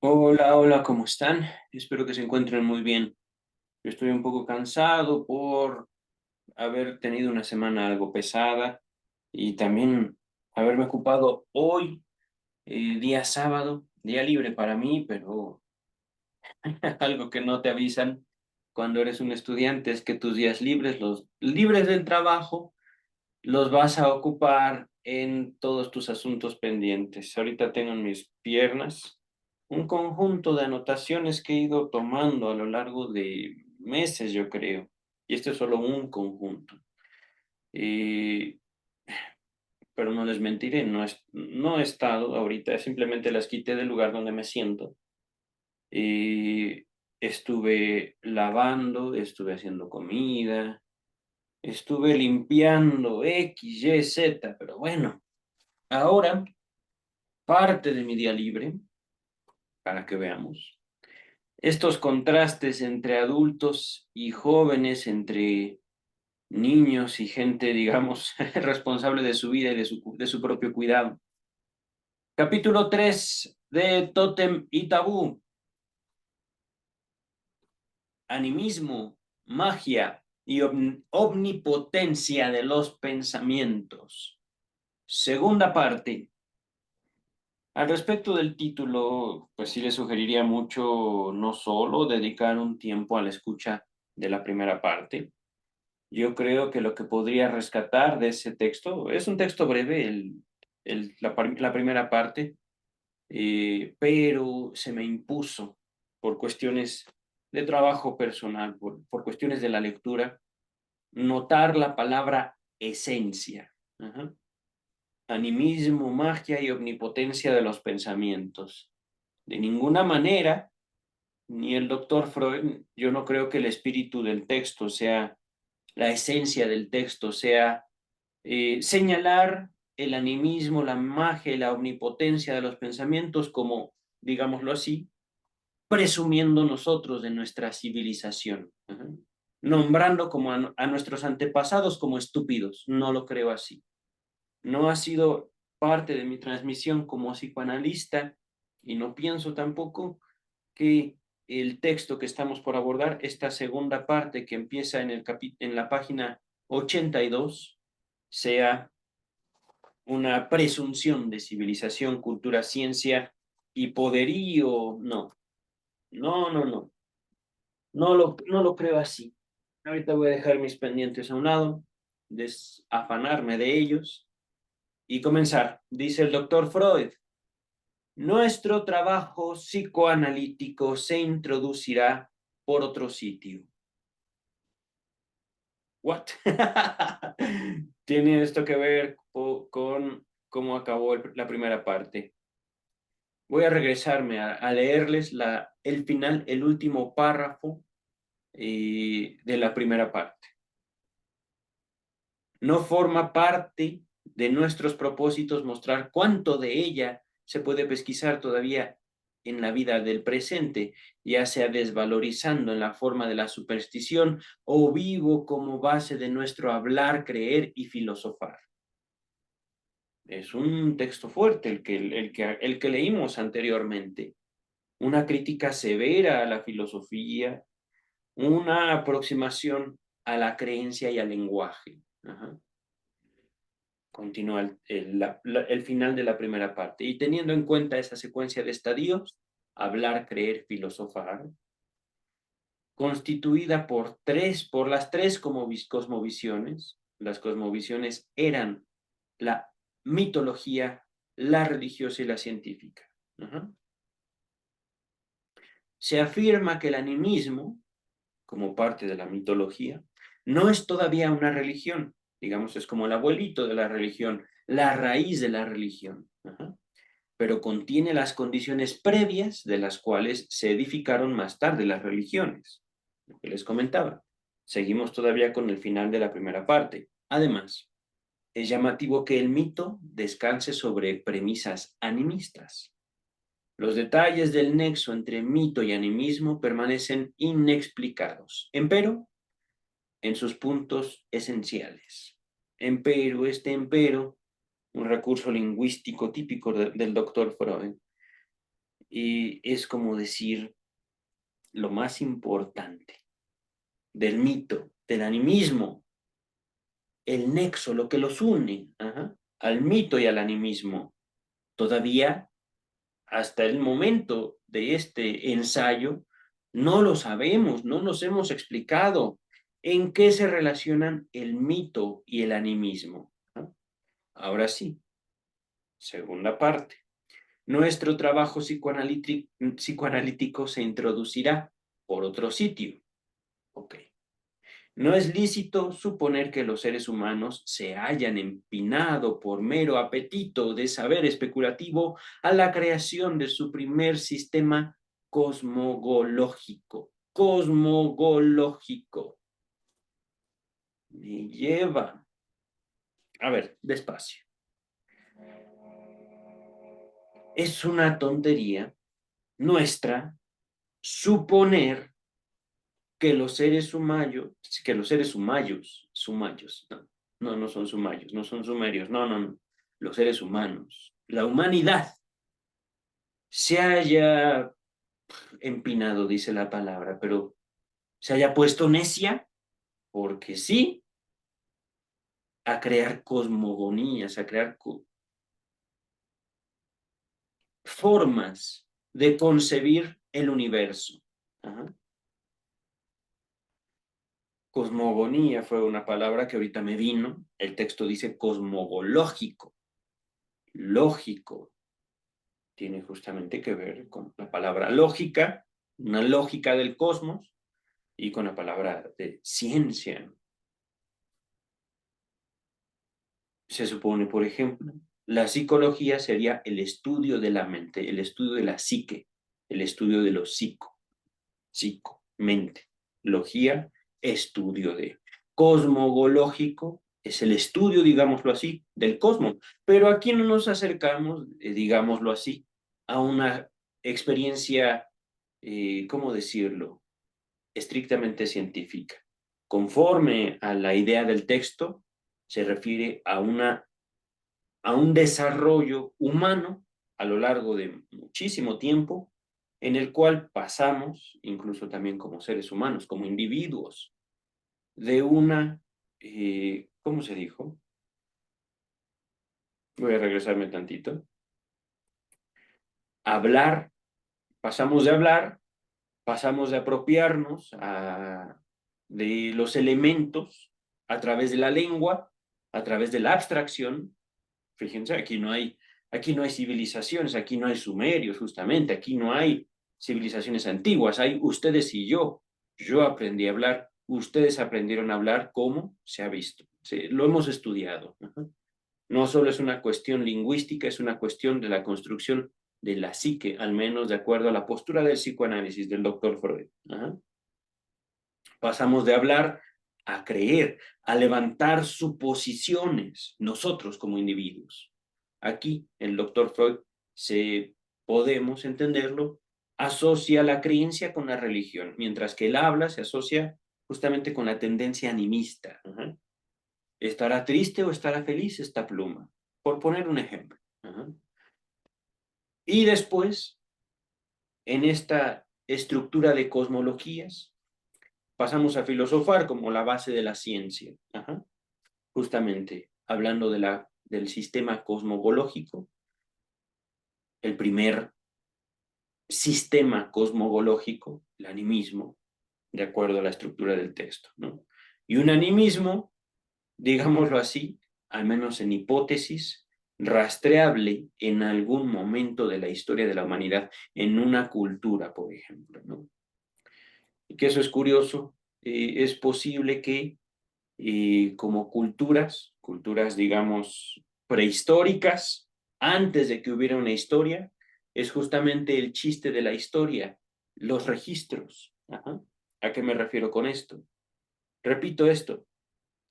Hola, hola, ¿cómo están? Espero que se encuentren muy bien. Yo estoy un poco cansado por haber tenido una semana algo pesada y también haberme ocupado hoy, día sábado, día libre para mí, pero algo que no te avisan cuando eres un estudiante es que tus días libres, los libres del trabajo, los vas a ocupar en todos tus asuntos pendientes. Ahorita tengo en mis piernas un conjunto de anotaciones que he ido tomando a lo largo de meses, yo creo. Y este es solo un conjunto. Eh, pero no les mentiré, no he estado ahorita, simplemente las quité del lugar donde me siento. Eh, Estuve lavando, estuve haciendo comida, estuve limpiando X, Y, Z, pero bueno. Ahora, parte de mi día libre, para que veamos, estos contrastes entre adultos y jóvenes, entre niños y gente, digamos, responsable de su vida y de su propio cuidado. Capítulo 3 de Tótem y Tabú. Animismo, magia y omnipotencia de los pensamientos. Segunda parte. Al respecto del título, pues sí le sugeriría mucho no solo dedicar un tiempo a la escucha de la primera parte. Yo creo que lo que podría rescatar de ese texto es un texto breve, la primera parte, pero se me impuso por cuestiones de trabajo personal, por cuestiones de la lectura, notar la palabra esencia. Ajá. Animismo, magia y omnipotencia de los pensamientos. De ninguna manera, ni el doctor Freud, yo no creo que el espíritu del texto sea, la esencia del texto sea señalar el animismo, la magia y la omnipotencia de los pensamientos como, digámoslo así, presumiendo nosotros de nuestra civilización. Uh-huh. Nombrando como a nuestros antepasados como estúpidos. No lo creo así. No ha sido parte de mi transmisión como psicoanalista y no pienso tampoco que el texto que estamos por abordar, esta segunda parte que empieza en la página 82, sea una presunción de civilización, cultura, ciencia y poderío. No, no, no, no. No lo creo así. Ahorita voy a dejar mis pendientes a un lado, desafanarme de ellos y comenzar. Dice el doctor Freud, nuestro trabajo psicoanalítico se introducirá por otro sitio. ¿What? Tiene esto que ver con cómo acabó la primera parte. Voy a regresarme a leerles el final, el último párrafo de la primera parte. No forma parte de nuestros propósitos mostrar cuánto de ella se puede pesquisar todavía en la vida del presente, ya sea desvalorizando en la forma de la superstición o vivo como base de nuestro hablar, creer y filosofar. Es un texto fuerte el que leímos anteriormente. Una crítica severa a la filosofía, una aproximación a la creencia y al lenguaje. Ajá. Continúa el final de la primera parte. Y teniendo en cuenta esa secuencia de estadios, hablar, creer, filosofar, constituida por las tres como cosmovisiones. Las cosmovisiones eran la mitología, la religiosa y la científica. Ajá. Se afirma que el animismo, como parte de la mitología, no es todavía una religión, digamos, es como el abuelito de la religión, la raíz de la religión. Ajá. Pero contiene las condiciones previas de las cuales se edificaron más tarde las religiones. Lo que les comentaba. Seguimos todavía con el final de la primera parte. Además, es llamativo que el mito descanse sobre premisas animistas. Los detalles del nexo entre mito y animismo permanecen inexplicados, empero, en sus puntos esenciales. Empero, un recurso lingüístico típico del doctor Freud, es como decir lo más importante del mito, del animismo, el nexo, lo que los une, al mito y al animismo. Todavía, hasta el momento de este ensayo, no lo sabemos, no nos hemos explicado en qué se relacionan el mito y el animismo. Ahora sí, segunda parte. Nuestro trabajo psicoanalítico se introducirá por otro sitio. Ok. No es lícito suponer que los seres humanos se hayan empinado por mero apetito de saber especulativo a la creación de su primer sistema cosmogológico. Cosmogológico. Me lleva. A ver, despacio. Es una tontería nuestra suponer que los seres sumayos, no son sumayos, no son sumerios, no, los seres humanos, la humanidad se haya empinado, dice la palabra, pero se haya puesto necia, porque sí, a crear cosmogonías, a crear formas de concebir el universo. Ajá. Cosmogonía fue una palabra que ahorita me vino, el texto dice cosmogológico, lógico, tiene justamente que ver con la palabra lógica, una lógica del cosmos, y con la palabra de ciencia. Se supone, por ejemplo, la psicología sería el estudio de la mente, el estudio de la psique, el estudio de lo psico, mente. Logía, estudio de. Cosmogológico es el estudio, digámoslo así, del cosmos. Pero aquí no nos acercamos, digámoslo así, a una experiencia, ¿cómo decirlo?, estrictamente científica. Conforme a la idea del texto, se refiere a un desarrollo humano a lo largo de muchísimo tiempo, en el cual pasamos, incluso también como seres humanos, como individuos, de una, ¿cómo se dijo? Voy a regresarme tantito. Hablar, pasamos de apropiarnos de los elementos a través de la lengua, a través de la abstracción. Fíjense, aquí no hay civilizaciones, aquí no hay sumerios, justamente, aquí no hay civilizaciones antiguas, hay ustedes y yo. Yo aprendí a hablar, ustedes aprendieron a hablar, ¿cómo? Se ha visto, lo hemos estudiado. No solo es una cuestión lingüística, es una cuestión de la construcción de la psique, al menos de acuerdo a la postura del psicoanálisis del doctor Freud. Pasamos de hablar a creer, a levantar suposiciones, nosotros como individuos. Aquí el doctor Freud, podemos entenderlo, asocia la creencia con la religión, mientras que él habla se asocia justamente con la tendencia animista. ¿Estará triste o estará feliz esta pluma? Por poner un ejemplo. Y después, en esta estructura de cosmologías, pasamos a filosofar como la base de la ciencia. Justamente hablando del sistema cosmogológico, el primer sistema cosmogológico, el animismo, de acuerdo a la estructura del texto, ¿no? Y un animismo, digámoslo así, al menos en hipótesis, rastreable en algún momento de la historia de la humanidad, en una cultura, por ejemplo, ¿no? Y que eso es curioso, es posible que como culturas, digamos, prehistóricas, antes de que hubiera una historia, es justamente el chiste de la historia, los registros. ¿A qué me refiero con esto? Repito esto,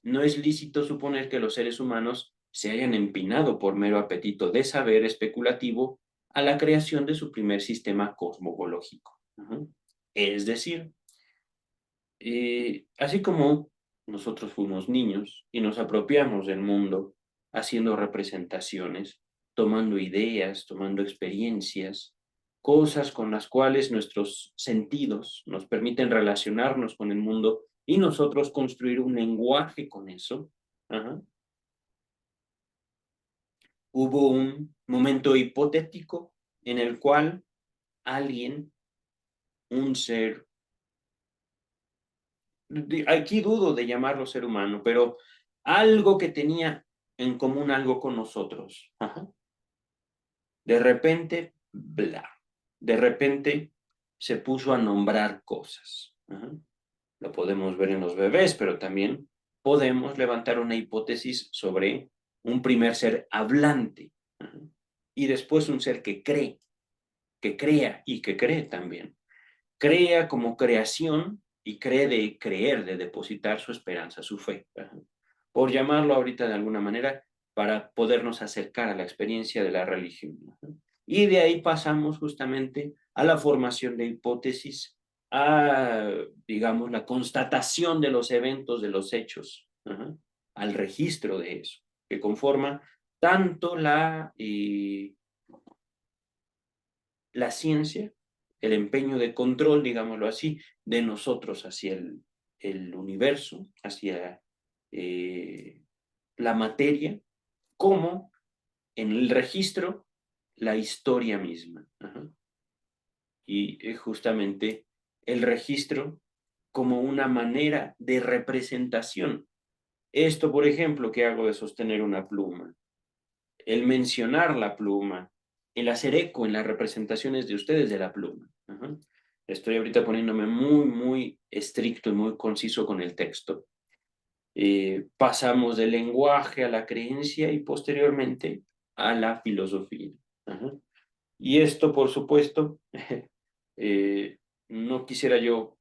no es lícito suponer que los seres humanos se hayan empinado por mero apetito de saber especulativo a la creación de su primer sistema cosmogológico. Es decir, así como nosotros fuimos niños y nos apropiamos del mundo haciendo representaciones, tomando ideas, tomando experiencias, cosas con las cuales nuestros sentidos nos permiten relacionarnos con el mundo y nosotros construir un lenguaje con eso. Ajá. Hubo un momento hipotético en el cual alguien, un ser, aquí dudo de llamarlo ser humano, pero algo que tenía en común algo con nosotros. Ajá. De repente, bla. De repente se puso a nombrar cosas. Ajá. Lo podemos ver en los bebés, pero también podemos levantar una hipótesis sobre un primer ser hablante. Ajá. Y después un ser que crea y que cree también. Crea como creación y cree de creer, de depositar su esperanza, su fe. Ajá. Por llamarlo ahorita de alguna manera, para podernos acercar a la experiencia de la religión. Ajá. Y de ahí pasamos justamente a la formación de hipótesis, a, digamos, la constatación de los eventos, de los hechos, ajá, al registro de eso, que conforma tanto la ciencia, el empeño de control, digámoslo así, de nosotros hacia el universo, hacia eh, la materia, como en el registro la historia misma. Ajá. Y justamente el registro como una manera de representación. Esto, por ejemplo, que hago de sostener una pluma, el mencionar la pluma, el hacer eco en las representaciones de ustedes de la pluma. Ajá. Estoy ahorita poniéndome muy, muy estricto y muy conciso con el texto. Pasamos del lenguaje a la creencia y posteriormente a la filosofía. Ajá. Y esto, por supuesto, eh, no quisiera yo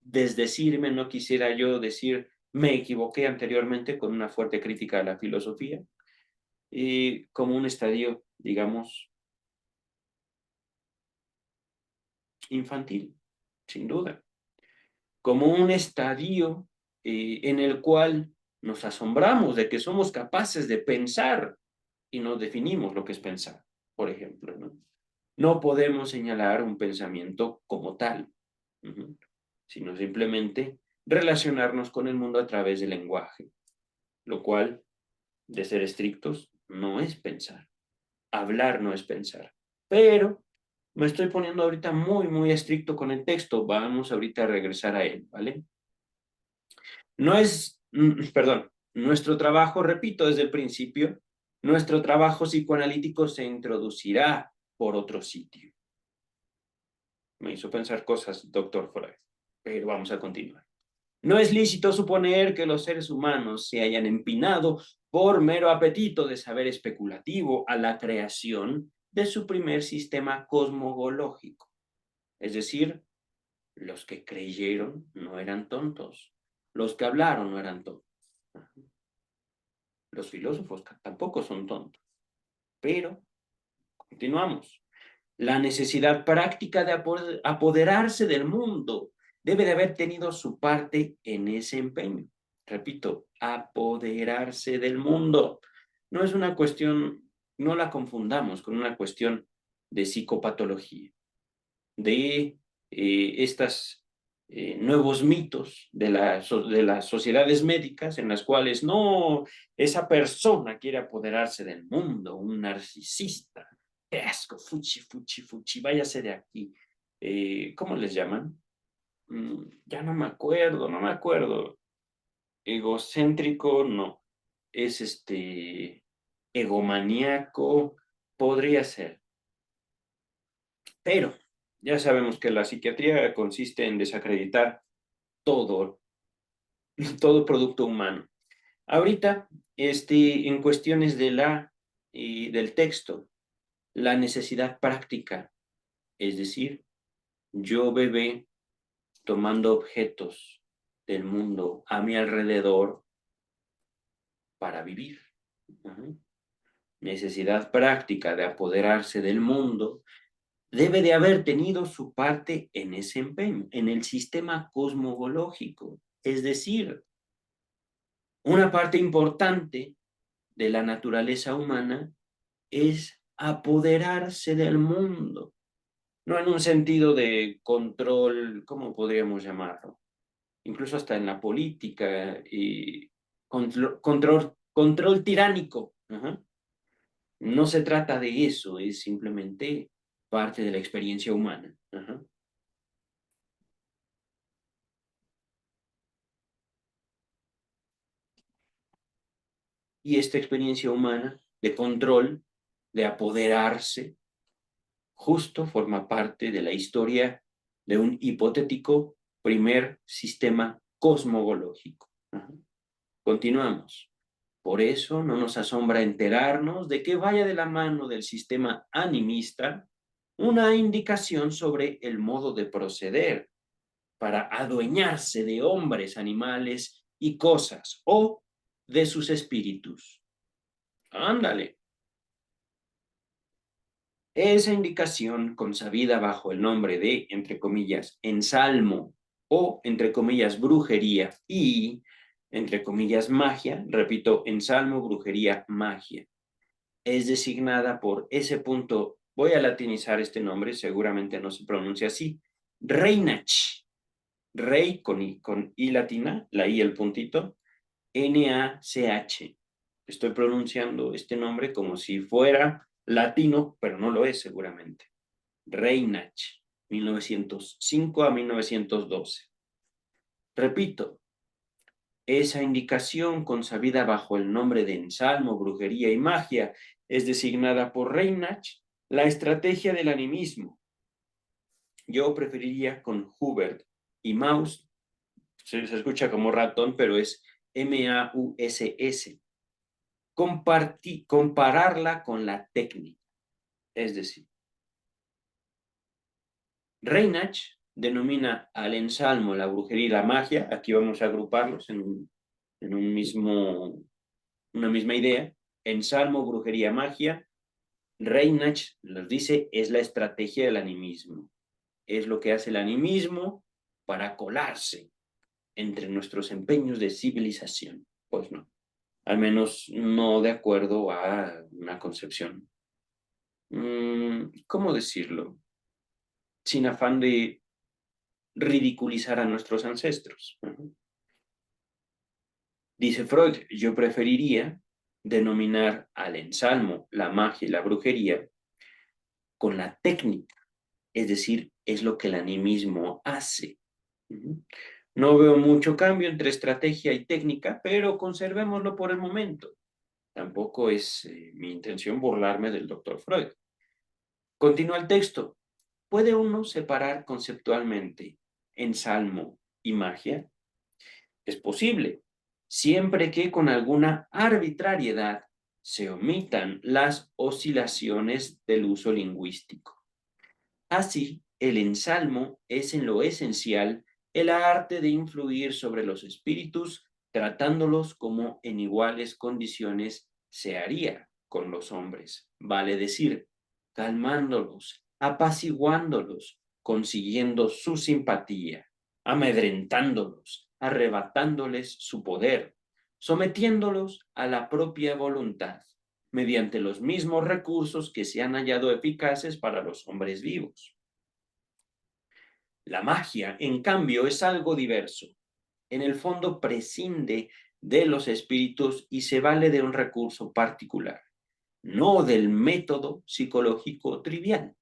desdecirme, no quisiera yo decir me equivoqué anteriormente con una fuerte crítica a la filosofía, como un estadio, digamos, infantil, sin duda, como un estadio en el cual nos asombramos de que somos capaces de pensar y no definimos lo que es pensar, por ejemplo, ¿no? No podemos señalar un pensamiento como tal, uh-huh, sino simplemente relacionarnos con el mundo a través del lenguaje, lo cual, de ser estrictos, no es pensar. Hablar no es pensar. Pero me estoy poniendo ahorita muy, muy estricto con el texto. Vamos ahorita a regresar a él, ¿vale? No es, perdón, nuestro trabajo, repito desde el principio, nuestro trabajo psicoanalítico se introducirá por otro sitio. Me hizo pensar cosas, doctor Freud, pero vamos a continuar. No es lícito suponer que los seres humanos se hayan empinado por mero apetito de saber especulativo a la creación de su primer sistema cosmogológico. Es decir, los que creyeron no eran tontos, los que hablaron no eran tontos. Los filósofos tampoco son tontos, pero continuamos. La necesidad práctica de apoderarse del mundo debe de haber tenido su parte en ese empeño. Repito, apoderarse del mundo. No es una cuestión, no la confundamos con una cuestión de psicopatología, de estas nuevos mitos de las sociedades médicas en las cuales no, esa persona quiere apoderarse del mundo, un narcisista, qué asco, fuchi, fuchi, fuchi, váyase de aquí. ¿Cómo les llaman? Ya no me acuerdo, no me acuerdo. Egocéntrico, no. Es egomaníaco, podría ser. Pero ya sabemos que la psiquiatría consiste en desacreditar todo, todo producto humano. Ahorita, en cuestiones del texto, la necesidad práctica, es decir, yo bebé tomando objetos del mundo a mi alrededor para vivir. Uh-huh. Necesidad práctica de apoderarse del mundo debe de haber tenido su parte en ese empeño, en el sistema cosmogológico. Es decir, una parte importante de la naturaleza humana es apoderarse del mundo. no en un sentido de control, ¿cómo podríamos llamarlo? Incluso hasta en la política, y control tiránico. Ajá. No se trata de eso, es simplemente parte de la experiencia humana. Ajá. Y esta experiencia humana de control, de apoderarse, justo forma parte de la historia de un hipotético primer sistema cosmogológico. Ajá. Continuamos. Por eso no nos asombra enterarnos de que vaya de la mano del sistema animista una indicación sobre el modo de proceder para adueñarse de hombres, animales y cosas, o de sus espíritus. Ándale. Esa indicación, consabida bajo el nombre de, entre comillas, ensalmo o, entre comillas, brujería y, entre comillas, magia, repito, ensalmo, brujería, magia, es designada por ese punto, voy a latinizar este nombre, seguramente no se pronuncia así, Reinach, rey con I latina, la I el puntito, N-A-C-H. Estoy pronunciando este nombre como si fuera latino, pero no lo es seguramente. Reinach, 1905 a 1912. Repito, esa indicación, consabida bajo el nombre de ensalmo, brujería y magia, es designada por Reinach la estrategia del animismo. Yo preferiría con Hubert y Maus, se escucha como ratón, pero es M-A-U-S-S, compararla con la técnica. Es decir, Reinach denomina al ensalmo, la brujería y la magia, aquí vamos a agruparlos en una misma idea, ensalmo, brujería, magia. Reinach nos dice es la estrategia del animismo, es lo que hace el animismo para colarse entre nuestros empeños de civilización. Pues no, al menos no de acuerdo a una concepción, ¿cómo decirlo? Sin afán de ridiculizar a nuestros ancestros. Dice Freud, yo preferiría denominar al ensalmo, la magia y la brujería con la técnica, es decir, es lo que el animismo hace. No veo mucho cambio entre estrategia y técnica, pero conservémoslo por el momento. Tampoco es mi intención burlarme del doctor Freud. Continúa el texto. ¿Puede uno separar conceptualmente ensalmo y magia? Es posible, siempre que con alguna arbitrariedad se omitan las oscilaciones del uso lingüístico. Así, el ensalmo es en lo esencial el arte de influir sobre los espíritus, tratándolos como en iguales condiciones se haría con los hombres, vale decir, calmándolos, apaciguándolos, consiguiendo su simpatía, amedrentándolos, arrebatándoles su poder, sometiéndolos a la propia voluntad, mediante los mismos recursos que se han hallado eficaces para los hombres vivos. La magia, en cambio, es algo diverso. En el fondo prescinde de los espíritus y se vale de un recurso particular, no del método psicológico trivial.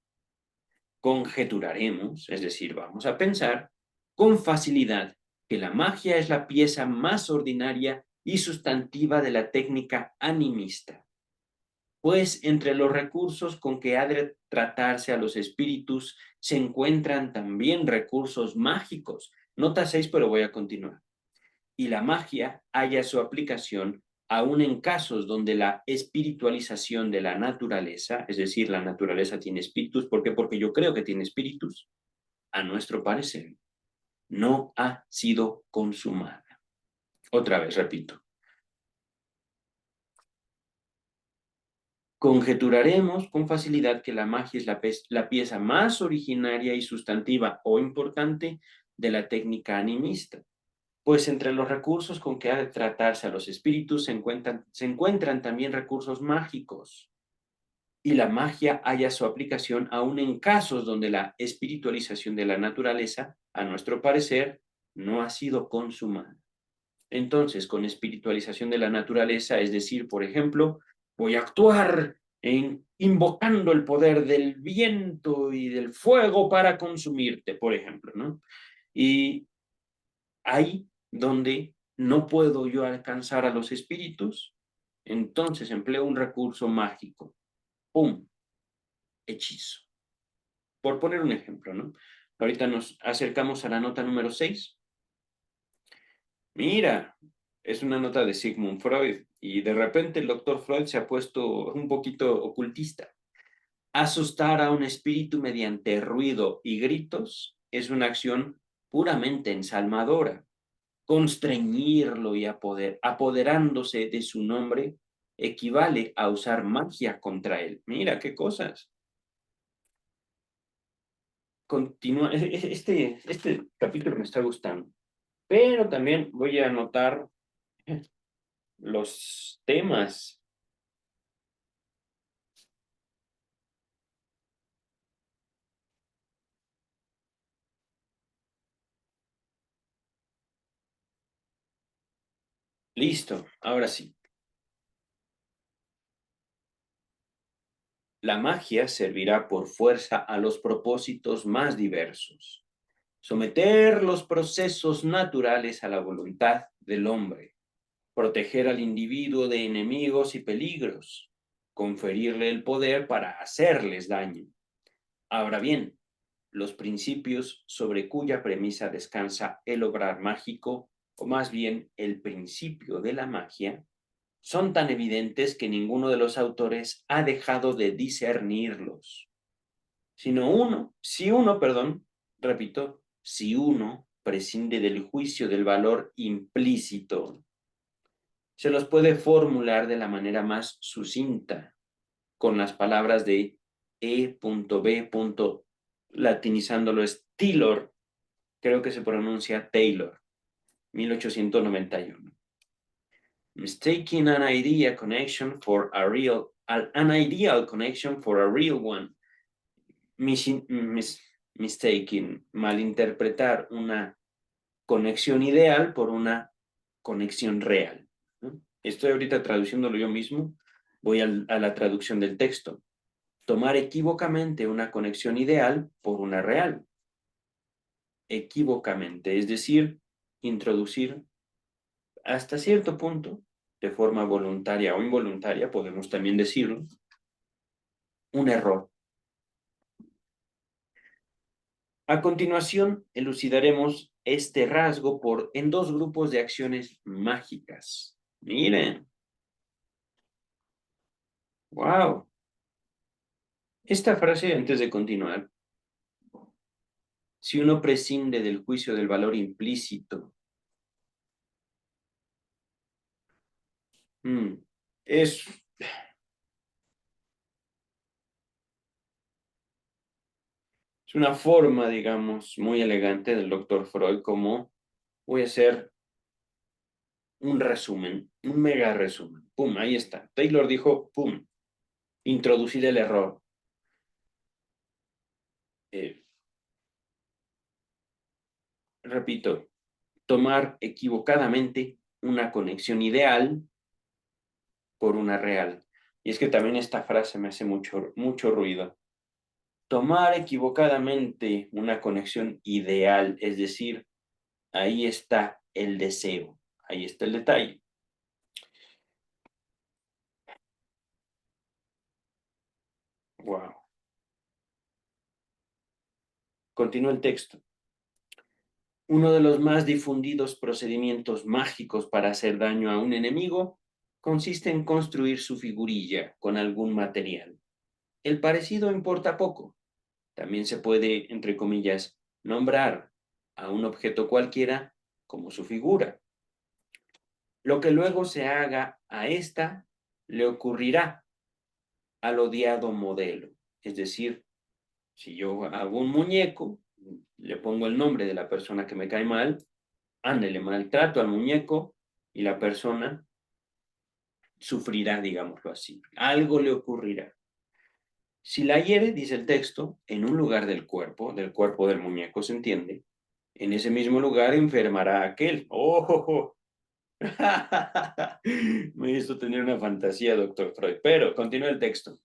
Conjeturaremos, es decir, vamos a pensar con facilidad que la magia es la pieza más ordinaria y sustantiva de la técnica animista, pues entre los recursos con que ha de tratarse a los espíritus se encuentran también recursos mágicos. Nota 6, pero voy a continuar. Y la magia halla su aplicación aún en casos donde la espiritualización de la naturaleza, es decir, la naturaleza tiene espíritus, ¿por qué? Porque yo creo que tiene espíritus, a nuestro parecer, no ha sido consumada. Otra vez, repito. Conjeturaremos con facilidad que la magia es la pieza más originaria y sustantiva o importante de la técnica animista, pues entre los recursos con que ha de tratarse a los espíritus se encuentran también recursos mágicos. y la magia haya su aplicación aún en casos donde la espiritualización de la naturaleza, a nuestro parecer, no ha sido consumada. Entonces, con espiritualización de la naturaleza, es decir, por ejemplo, voy a actuar invocando el poder del viento y del fuego para consumirte, por ejemplo, ¿no? Y ahí donde no puedo yo alcanzar a los espíritus, entonces empleo un recurso mágico. ¡Pum! Hechizo. Por poner un ejemplo, ¿no? Ahorita nos acercamos a la nota número 6. Mira, es una nota de Sigmund Freud y de repente el doctor Freud se ha puesto un poquito ocultista. Asustar a un espíritu mediante ruido y gritos es una acción puramente ensalmadora. Constreñirlo y apoderándose de su nombre equivale a usar magia contra él. Mira qué cosas. Continúa, este capítulo me está gustando, pero también voy a anotar los temas. Listo, ahora sí. La magia servirá por fuerza a los propósitos más diversos. Someter los procesos naturales a la voluntad del hombre. Proteger al individuo de enemigos y peligros. Conferirle el poder para hacerles daño. Ahora bien, los principios sobre cuya premisa descansa el obrar mágico, o más bien el principio de la magia, son tan evidentes que ninguno de los autores ha dejado de discernirlos. Si uno prescinde del juicio del valor implícito, se los puede formular de la manera más sucinta, con las palabras de E.B. Latinizándolo es Taylor, creo que se pronuncia Taylor, 1891. Mistaking an idea connection for a real, an ideal connection for a real one. Mistaking, malinterpretar una conexión ideal por una conexión real, ¿no? Estoy ahorita traduciéndolo yo mismo, voy a la traducción del texto. Tomar equívocamente una conexión ideal por una real. Equívocamente, es decir, introducir hasta cierto punto, de forma voluntaria o involuntaria, podemos también decirlo, un error. A continuación, elucidaremos este rasgo en dos grupos de acciones mágicas. Miren. Wow. Esta frase, antes de continuar, si uno prescinde del juicio del valor implícito, es una forma, digamos, muy elegante del doctor Freud, como voy a hacer un resumen, un mega resumen. Pum, ahí está. Taylor dijo, pum, introducir el error. Eh, repito, tomar equivocadamente una conexión ideal por una real. Y es que también esta frase me hace mucho ruido. Tomar equivocadamente una conexión ideal, es decir, ahí está el deseo, ahí está el detalle. Wow. Continúa el texto. Uno de los más difundidos procedimientos mágicos para hacer daño a un enemigo consiste en construir su figurilla con algún material. El parecido importa poco. También se puede, entre comillas, nombrar a un objeto cualquiera como su figura. Lo que luego se haga a esta le ocurrirá al odiado modelo. Es decir, si yo hago un muñeco, le pongo el nombre de la persona que me cae mal, le maltrato al muñeco y la persona sufrirá, digámoslo así. Algo le ocurrirá. Si la hiere, dice el texto, en un lugar del cuerpo del muñeco, se entiende, en ese mismo lugar enfermará aquel. ¡Oh! Me hizo tener una fantasía, doctor Freud. Pero continúa el texto.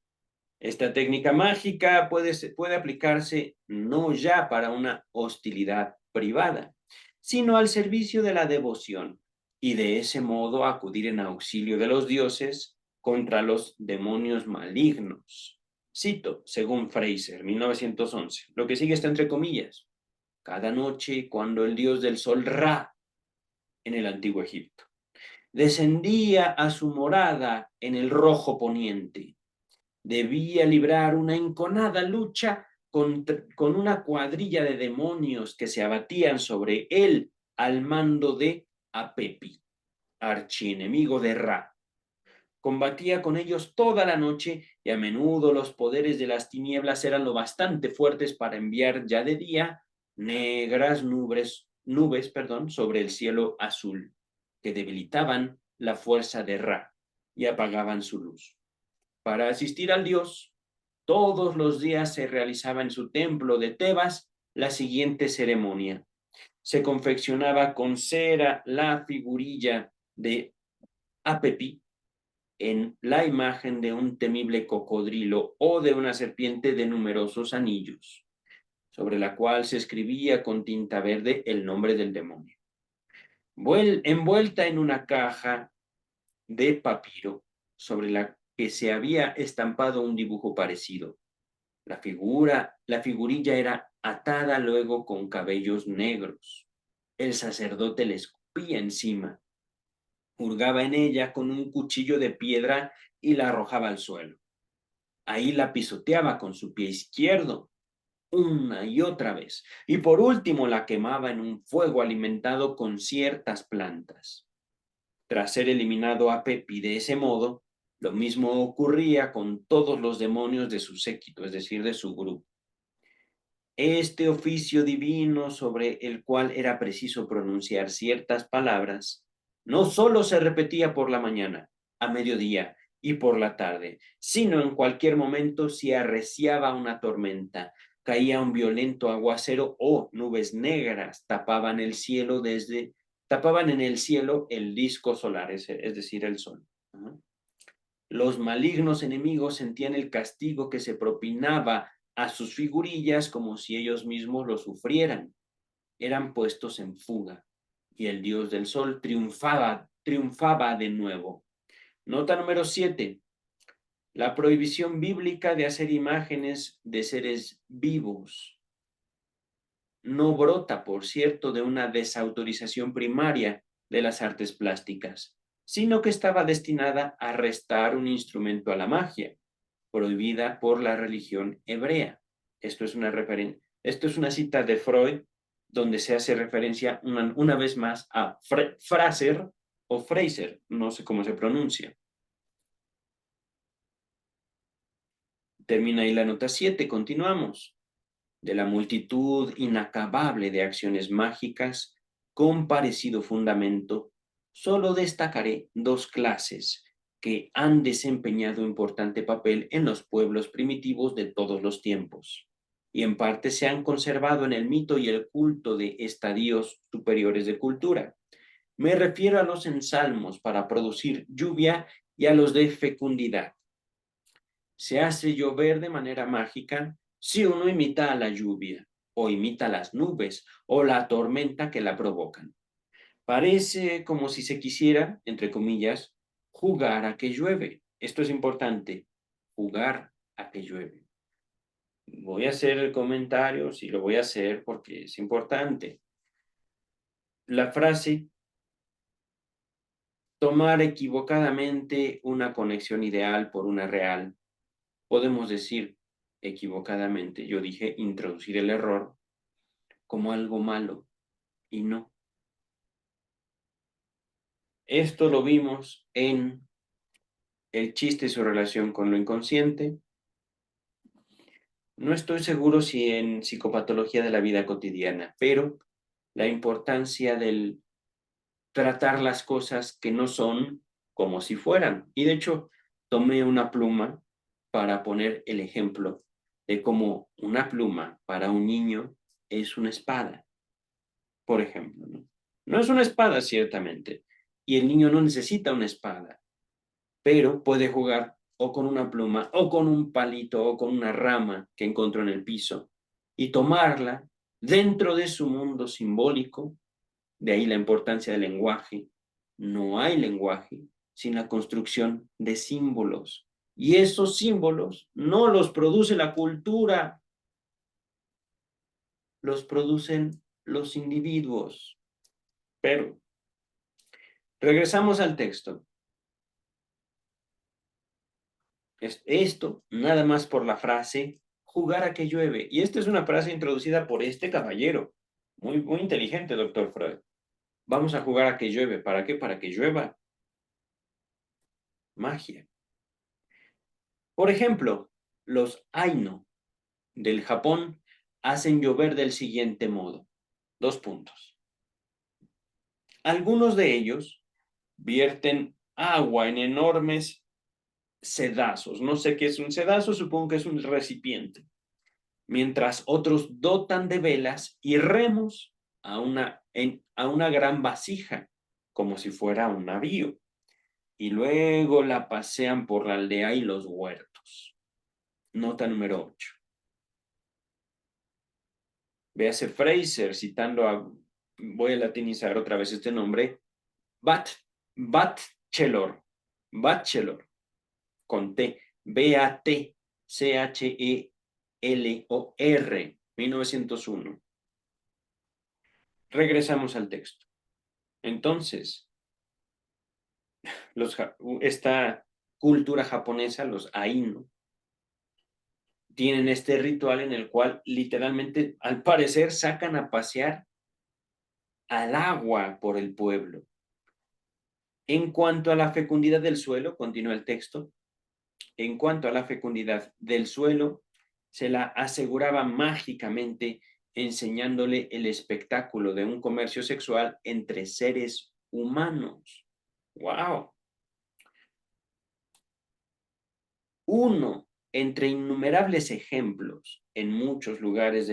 Esta técnica mágica puede aplicarse no ya para una hostilidad privada, sino al servicio de la devoción, y de ese modo acudir en auxilio de los dioses contra los demonios malignos. Cito, según Fraser, 1911. Lo que sigue está entre comillas. Cada noche, cuando el dios del sol Ra, en el antiguo Egipto, descendía a su morada en el rojo poniente, debía librar una enconada lucha con una cuadrilla de demonios que se abatían sobre él al mando de Apepi, archienemigo de Ra. Combatía con ellos toda la noche y a menudo los poderes de las tinieblas eran lo bastante fuertes para enviar ya de día negras nubes sobre el cielo azul, que debilitaban la fuerza de Ra y apagaban su luz. Para asistir al dios, todos los días se realizaba en su templo de Tebas la siguiente ceremonia. Se confeccionaba con cera la figurilla de Apepi en la imagen de un temible cocodrilo o de una serpiente de numerosos anillos, sobre la cual se escribía con tinta verde el nombre del demonio. Envuelta en una caja de papiro sobre la que se había estampado un dibujo parecido. La figurilla era atada luego con cabellos negros. El sacerdote le escupía encima, hurgaba en ella con un cuchillo de piedra y la arrojaba al suelo. Ahí la pisoteaba con su pie izquierdo una y otra vez, y por último la quemaba en un fuego alimentado con ciertas plantas. Tras ser eliminado a Pepi de ese modo, lo mismo ocurría con todos los demonios de su séquito, es decir, de su grupo. Este oficio divino sobre el cual era preciso pronunciar ciertas palabras, no solo se repetía por la mañana, a mediodía y por la tarde, sino en cualquier momento si arreciaba una tormenta, caía un violento aguacero o nubes negras tapaban en el cielo el disco solar, es decir, el sol. Los malignos enemigos sentían el castigo que se propinaba a sus figurillas como si ellos mismos lo sufrieran. Eran puestos en fuga y el dios del sol triunfaba de nuevo. Nota número 7. La prohibición bíblica de hacer imágenes de seres vivos no brota, por cierto, de una desautorización primaria de las artes plásticas, sino que estaba destinada a restar un instrumento a la magia, prohibida por la religión hebrea. Esto es una cita de Freud, donde se hace referencia una vez más a Fraser o Fraser, no sé cómo se pronuncia. Termina ahí la nota 7, continuamos. De la multitud inacabable de acciones mágicas con parecido fundamento, solo destacaré dos clases que han desempeñado importante papel en los pueblos primitivos de todos los tiempos, y en parte se han conservado en el mito y el culto de estadios superiores de cultura. Me refiero a los ensalmos para producir lluvia y a los de fecundidad. Se hace llover de manera mágica si uno imita a la lluvia, o imita las nubes, o la tormenta que la provocan. Parece como si se quisiera, entre comillas, jugar a que llueve. Esto es importante, jugar a que llueve. Voy a hacer el comentario, sí lo voy a hacer porque es importante. La frase, tomar equivocadamente una conexión ideal por una real, podemos decir equivocadamente, yo dije introducir el error como algo malo y no. Esto lo vimos en el chiste y su relación con lo inconsciente. No estoy seguro si en psicopatología de la vida cotidiana, pero la importancia del tratar las cosas que no son como si fueran. Y de hecho, tomé una pluma para poner el ejemplo de cómo una pluma para un niño es una espada, por ejemplo, ¿no? No es una espada, ciertamente, y el niño no necesita una espada, pero puede jugar o con una pluma, o con un palito, o con una rama que encontró en el piso, y tomarla dentro de su mundo simbólico. De ahí la importancia del lenguaje. No hay lenguaje sin la construcción de símbolos. Y esos símbolos no los produce la cultura, los producen los individuos. Pero regresamos al texto. Esto nada más por la frase jugar a que llueve. Y esta es una frase introducida por este caballero. Muy, muy inteligente, doctor Freud. Vamos a jugar a que llueve. ¿Para qué? Para que llueva magia. Por ejemplo, los Aino del Japón hacen llover del siguiente modo. 2 puntos. Algunos de ellos vierten agua en enormes sedazos. No sé qué es un sedazo, supongo que es un recipiente. Mientras otros dotan de velas y remos a una gran vasija, como si fuera un navío, y luego la pasean por la aldea y los huertos. Nota número 8. Véase Fraser citando voy a latinizar otra vez este nombre, Batchelor, con T, Batchelor, 1901. Regresamos al texto. Entonces, esta cultura japonesa, los Ainu, tienen este ritual en el cual literalmente, al parecer, sacan a pasear al agua por el pueblo. En cuanto a la fecundidad del suelo, continúa el texto, en cuanto a la fecundidad del suelo, se la aseguraba mágicamente enseñándole el espectáculo de un comercio sexual entre seres humanos. ¡Wow! Uno entre innumerables ejemplos en muchos lugares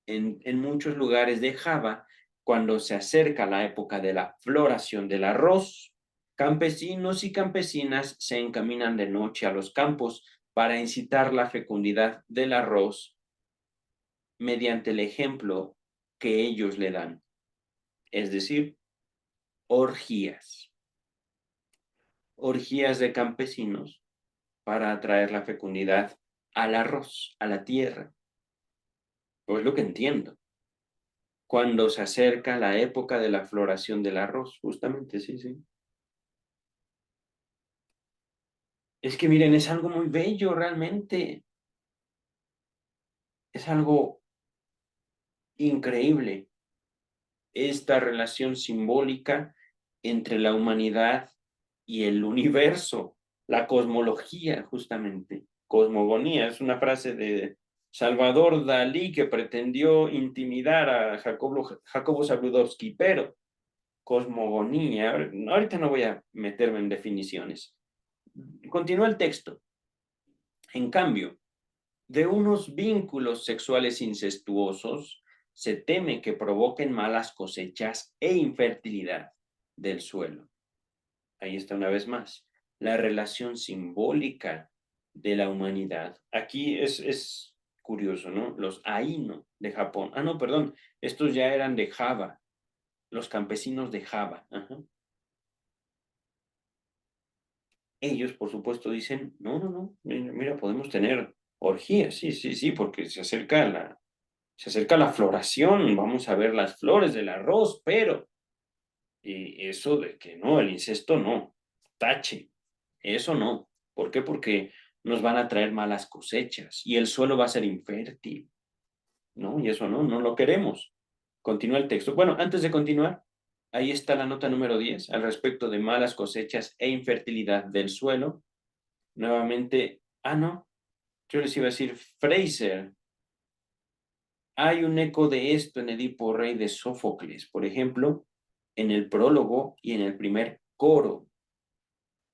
en muchos lugares de Java, cuando se acerca la época de la floración del arroz, campesinos y campesinas se encaminan de noche a los campos para incitar la fecundidad del arroz mediante el ejemplo que ellos le dan, es decir, orgías. Orgías de campesinos para atraer la fecundidad al arroz, a la tierra. Pues lo que entiendo. Cuando se acerca la época de la floración del arroz, justamente, sí, sí. Es que miren, es algo muy bello realmente. Es algo increíble. Esta relación simbólica entre la humanidad y el universo, la cosmología, justamente. Cosmogonía es una frase de Salvador Dalí que pretendió intimidar a Jacobo Zabludovsky, pero cosmogonía, ahorita no voy a meterme en definiciones. Continúa el texto. En cambio, de unos vínculos sexuales incestuosos se teme que provoquen malas cosechas e infertilidad del suelo. Ahí está una vez más, la relación simbólica de la humanidad. Aquí es curioso, ¿no? Los Aino de Japón. Ah, no, perdón, estos ya eran de Java, los campesinos de Java. Ajá. Ellos, por supuesto, dicen, no, no, no, mira, podemos tener orgías, sí, sí, sí, porque se acerca la floración, vamos a ver las flores del arroz, pero eso de que no, el incesto no, tache, eso no. ¿Por qué? Porque nos van a traer malas cosechas y el suelo va a ser infértil, ¿no? Y eso no lo queremos. Continúa el texto. Bueno, antes de continuar, ahí está la nota número 10 al respecto de malas cosechas e infertilidad del suelo. Nuevamente, no, yo les iba a decir Fraser. Hay un eco de esto en Edipo Rey de Sófocles, por ejemplo, en el prólogo y en el primer coro.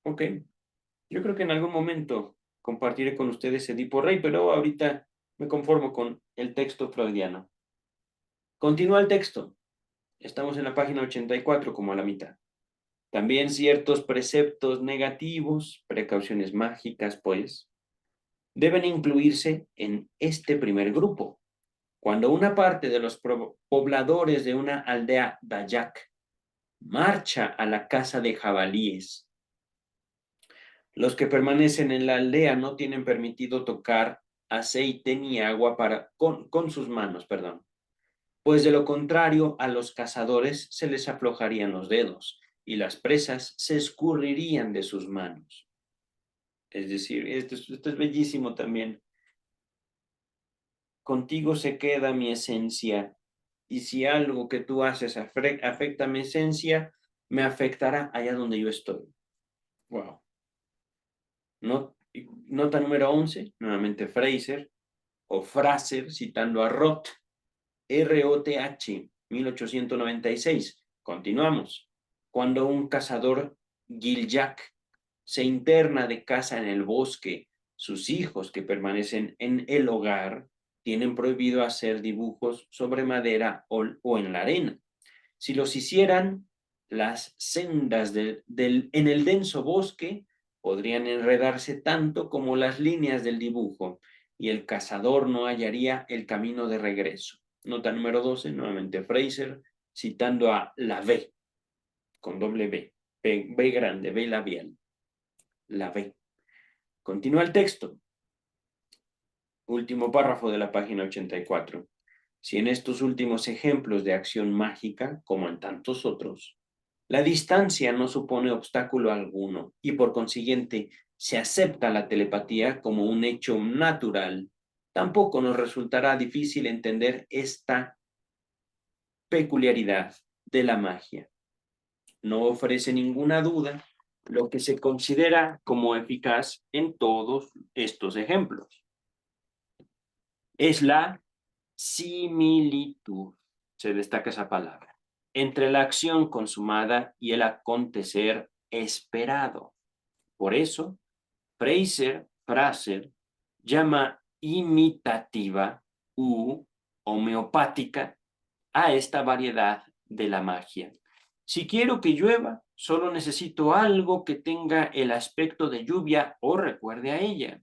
Ok, Yo creo que en algún momento compartiré con ustedes Edipo Rey, pero ahorita me conformo con el texto freudiano. Continúa el texto. Estamos en la página 84, como a la mitad. También ciertos preceptos negativos, precauciones mágicas, pues, deben incluirse en este primer grupo. Cuando una parte de los pobladores de una aldea dayak marcha a la caza de jabalíes, los que permanecen en la aldea no tienen permitido tocar aceite ni agua con sus manos, perdón, pues de lo contrario a los cazadores se les aflojarían los dedos y las presas se escurrirían de sus manos. Es decir, esto es bellísimo también. Contigo se queda mi esencia, y si algo que tú haces afecta mi esencia, me afectará allá donde yo estoy. Wow. Nota número 11, nuevamente Fraser, o Fraser, citando a Roth, R-O-T-H, 1896. Continuamos. Cuando un cazador Giljack se interna de caza en el bosque, sus hijos que permanecen en el hogar tienen prohibido hacer dibujos sobre madera o en la arena. Si los hicieran, las sendas en el denso bosque podrían enredarse tanto como las líneas del dibujo y el cazador no hallaría el camino de regreso. Nota número 12, nuevamente Fraser, citando a la V, con doble B, B grande, B labial, la V. Continúa el texto. Último párrafo de la página 84. Si en estos últimos ejemplos de acción mágica, como en tantos otros, la distancia no supone obstáculo alguno y por consiguiente se acepta la telepatía como un hecho natural, tampoco nos resultará difícil entender esta peculiaridad de la magia. No ofrece ninguna duda lo que se considera como eficaz en todos estos ejemplos. Es la similitud, se destaca esa palabra, entre la acción consumada y el acontecer esperado. Por eso, Fraser llama imitativa u homeopática a esta variedad de la magia. Si quiero que llueva, solo necesito algo que tenga el aspecto de lluvia o recuerde a ella.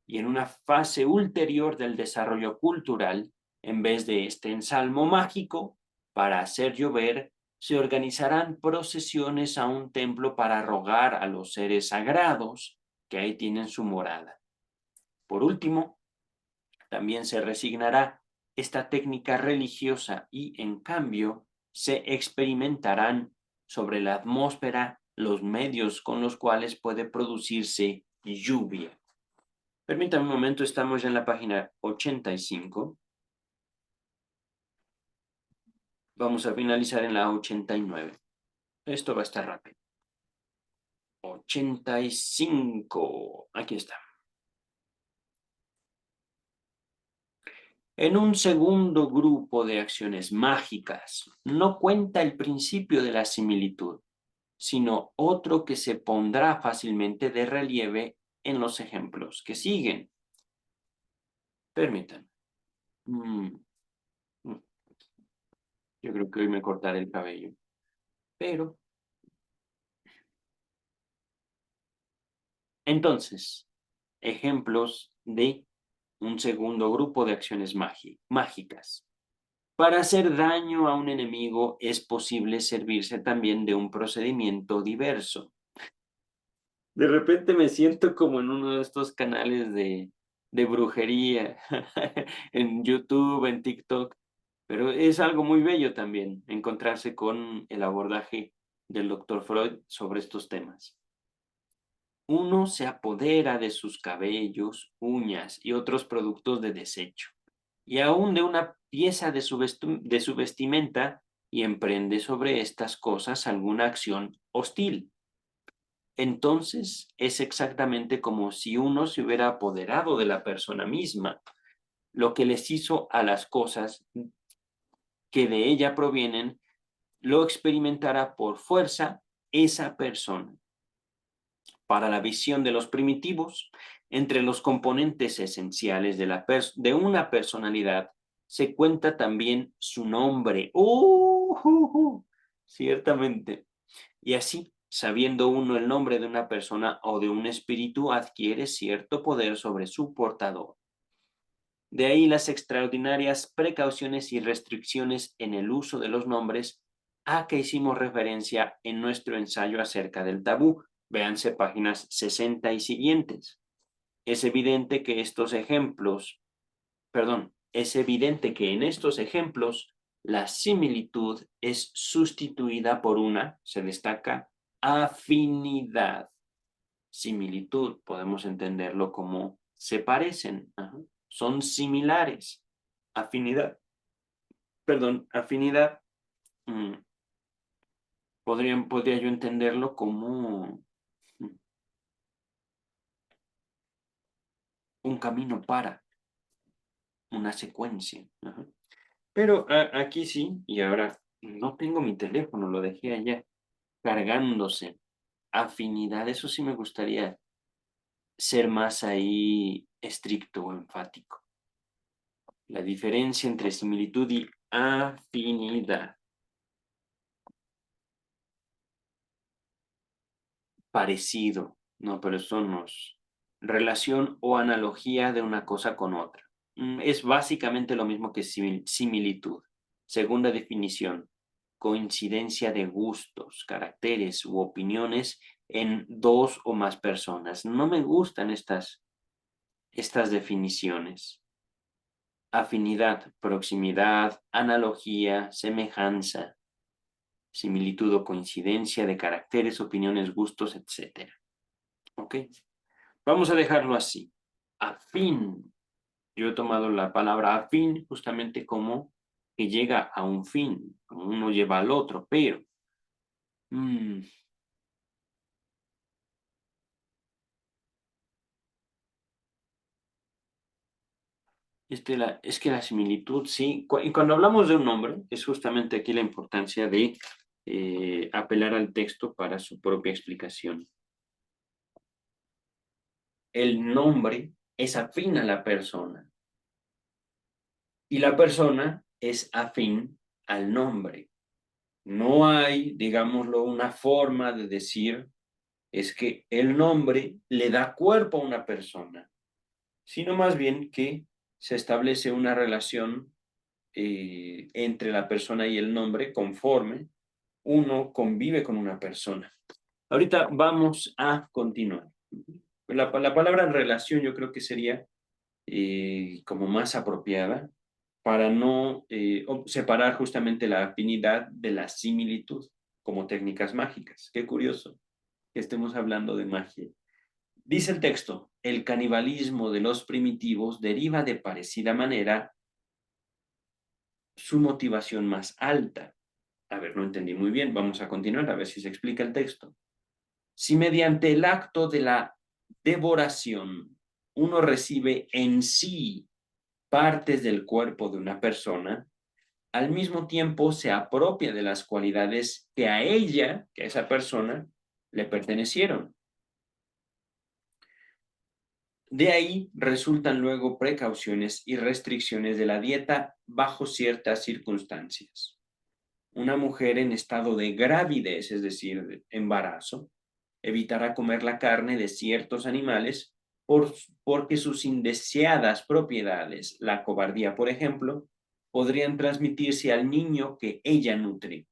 Y en una fase ulterior del desarrollo cultural, en vez de este ensalmo mágico, para hacer llover, se organizarán procesiones a un templo para rogar a los seres sagrados que ahí tienen su morada. Por último, también se resignará esta técnica religiosa y, en cambio, se experimentarán sobre la atmósfera los medios con los cuales puede producirse lluvia. Permítame un momento, estamos ya en la página 85. Vamos a finalizar en la 89. Esto va a estar rápido. 85. Aquí está. En un segundo grupo de acciones mágicas, no cuenta el principio de la similitud, sino otro que se pondrá fácilmente de relieve en los ejemplos que siguen. Permítanme. Yo creo que hoy me cortaré el cabello. Pero, entonces, ejemplos de un segundo grupo de acciones mágicas. Para hacer daño a un enemigo es posible servirse también de un procedimiento diverso. De repente me siento como en uno de estos canales de brujería, en YouTube, en TikTok, pero es algo muy bello también encontrarse con el abordaje del doctor Freud sobre estos temas. Uno se apodera de sus cabellos, uñas y otros productos de desecho, y aún de una pieza de su vestimenta, y emprende sobre estas cosas alguna acción hostil. Entonces es exactamente como si uno se hubiera apoderado de la persona misma, lo que les hizo a las cosas que de ella provienen, lo experimentará por fuerza esa persona. Para la visión de los primitivos, entre los componentes esenciales de una personalidad se cuenta también su nombre. Ciertamente. Y así, sabiendo uno el nombre de una persona o de un espíritu, adquiere cierto poder sobre su portador. De ahí las extraordinarias precauciones y restricciones en el uso de los nombres a que hicimos referencia en nuestro ensayo acerca del tabú. Véanse páginas 60 y siguientes. Es evidente que es evidente que en estos ejemplos la similitud es sustituida por una, se destaca, afinidad. Similitud, podemos entenderlo como se parecen, son similares. Afinidad, mm, podría yo entenderlo como un camino para, una secuencia. Pero aquí sí, y ahora no tengo mi teléfono, lo dejé allá cargándose. Afinidad, eso sí me gustaría ser más ahí estricto o enfático. La diferencia entre similitud y afinidad. Parecido, no, pero son los relación o analogía de una cosa con otra. Es básicamente lo mismo que similitud. Segunda definición, coincidencia de gustos, caracteres u opiniones en dos o más personas. No me gustan estas definiciones. Afinidad, proximidad, analogía, semejanza, similitud o coincidencia de caracteres, opiniones, gustos, etc. ¿Ok? Vamos a dejarlo así. Afín. Yo he tomado la palabra afín justamente como que llega a un fin, como uno lleva al otro, pero es que la similitud, sí, y cuando hablamos de un nombre, es justamente aquí la importancia de apelar al texto para su propia explicación. El nombre es afín a la persona y la persona es afín al nombre. No hay, digámoslo, una forma de decir es que el nombre le da cuerpo a una persona, sino más bien que se establece una relación entre la persona y el nombre conforme uno convive con una persona. Ahorita vamos a continuar. La palabra relación yo creo que sería como más apropiada para no separar justamente la afinidad de la similitud como técnicas mágicas. Qué curioso que estemos hablando de magia. Dice el texto, el canibalismo de los primitivos deriva de parecida manera su motivación más alta. A ver, no entendí muy bien, vamos a continuar a ver si se explica el texto. Si mediante el acto de la devoración uno recibe en sí partes del cuerpo de una persona, al mismo tiempo se apropia de las cualidades que a ella, que a esa persona, le pertenecieron. De ahí resultan luego precauciones y restricciones de la dieta bajo ciertas circunstancias. Una mujer en estado de gravidez, es decir, de embarazo, evitará comer la carne de ciertos animales porque sus indeseadas propiedades, la cobardía, por ejemplo, podrían transmitirse al niño que ella nutre.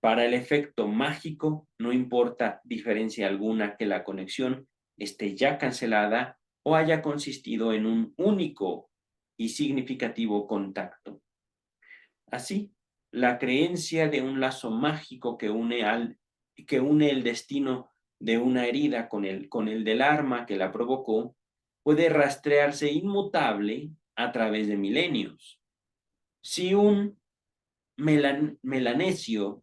Para el efecto mágico, no importa diferencia alguna que la conexión esté ya cancelada o haya consistido en un único y significativo contacto. Así, la creencia de un lazo mágico que une el destino de una herida con el del arma que la provocó puede rastrearse inmutable a través de milenios. Si un melanesio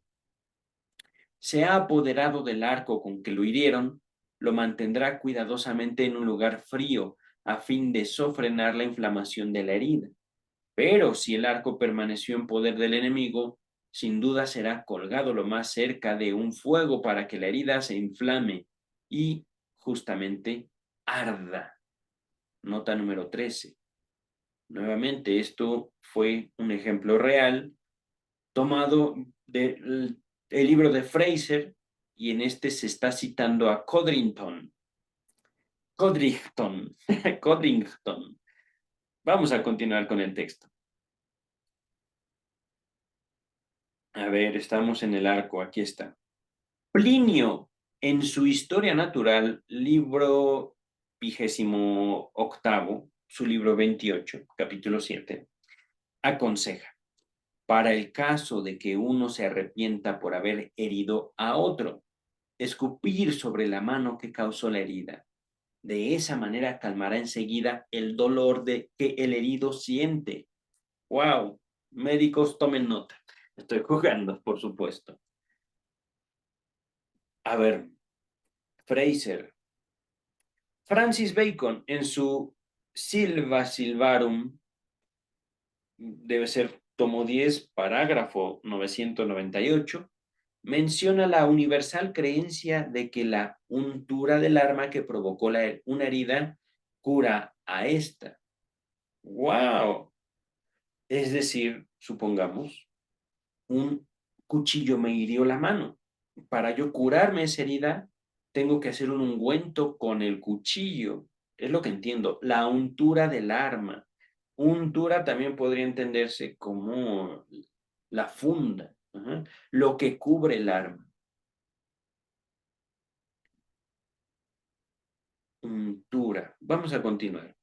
se ha apoderado del arco con que lo hirieron, lo mantendrá cuidadosamente en un lugar frío a fin de sofrenar la inflamación de la herida. Pero si el arco permaneció en poder del enemigo, sin duda será colgado lo más cerca de un fuego para que la herida se inflame y justamente arda. Nota número 13. Nuevamente, esto fue un ejemplo real tomado del libro de Fraser, y en este se está citando a Codrington. Codrington. Vamos a continuar con el texto. A ver, estamos en el arco, aquí está. Plinio, en su Historia Natural, libro 28, su libro 28, capítulo 7, aconseja: para el caso de que uno se arrepienta por haber herido a otro, escupir sobre la mano que causó la herida. De esa manera calmará enseguida el dolor de que el herido siente. ¡Wow! Médicos, tomen nota. Estoy jugando, por supuesto. A ver, Fraser. Francis Bacon, en su Silva Silvarum, debe ser tomo 10, parágrafo 998, menciona la universal creencia de que la untura del arma que provocó una herida cura a esta. ¡Wow! Es decir, supongamos, un cuchillo me hirió la mano. Para yo curarme esa herida, tengo que hacer un ungüento con el cuchillo. Es lo que entiendo. La untura del arma. Untura también podría entenderse como la funda, lo que cubre el arma. Untura. Vamos a continuar.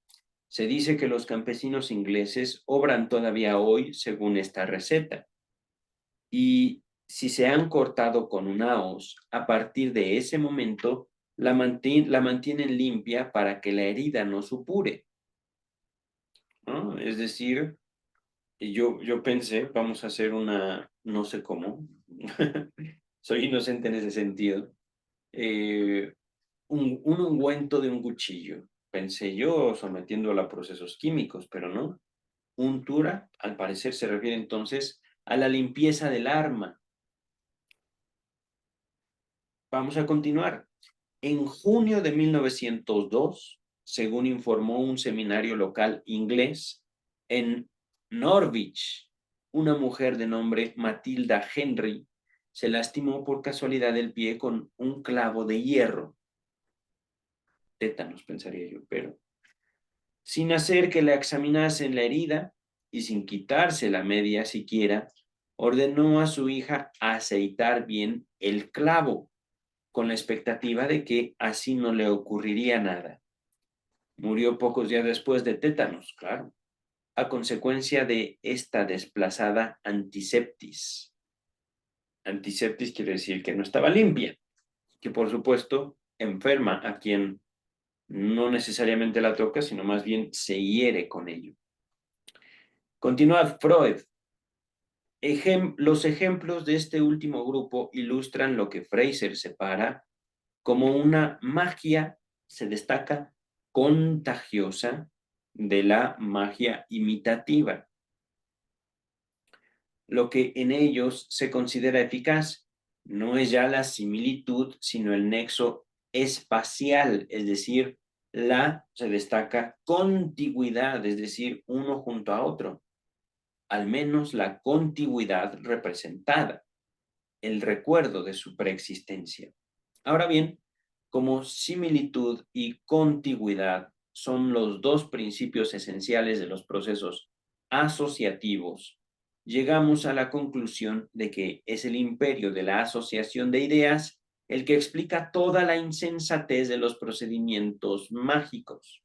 Se dice que los campesinos ingleses obran todavía hoy según esta receta. Y si se han cortado con una hoz, a partir de ese momento la mantienen limpia para que la herida no supure, ¿no? Es decir, yo pensé, vamos a hacer una, no sé cómo, soy inocente en ese sentido, eh, un ungüento de un cuchillo. Pensé yo sometiéndolo a procesos químicos, pero no. Untura, al parecer, se refiere entonces a la limpieza del arma. Vamos a continuar. En junio de 1902, según informó un seminario local inglés, en Norwich, una mujer de nombre Matilda Henry se lastimó por casualidad el pie con un clavo de hierro. Tétanos, pensaría yo, pero sin hacer que la examinasen la herida y sin quitarse la media siquiera, ordenó a su hija aceitar bien el clavo, con la expectativa de que así no le ocurriría nada. Murió pocos días después de tétanos, claro, a consecuencia de esta desplazada antiseptis. Antiseptis quiere decir que no estaba limpia, que por supuesto enferma a quien no necesariamente la toca, sino más bien se hiere con ello. Continúa Freud. Los ejemplos de este último grupo ilustran lo que Fraser separa como una magia, se destaca, contagiosa de la magia imitativa. Lo que en ellos se considera eficaz no es ya la similitud, sino el nexo espacial, es decir, se destaca contigüidad, es decir, uno junto a otro, al menos la contigüidad representada, el recuerdo de su preexistencia. Ahora bien, como similitud y contigüidad son los dos principios esenciales de los procesos asociativos, llegamos a la conclusión de que es el imperio de la asociación de ideas el que explica toda la insensatez de los procedimientos mágicos.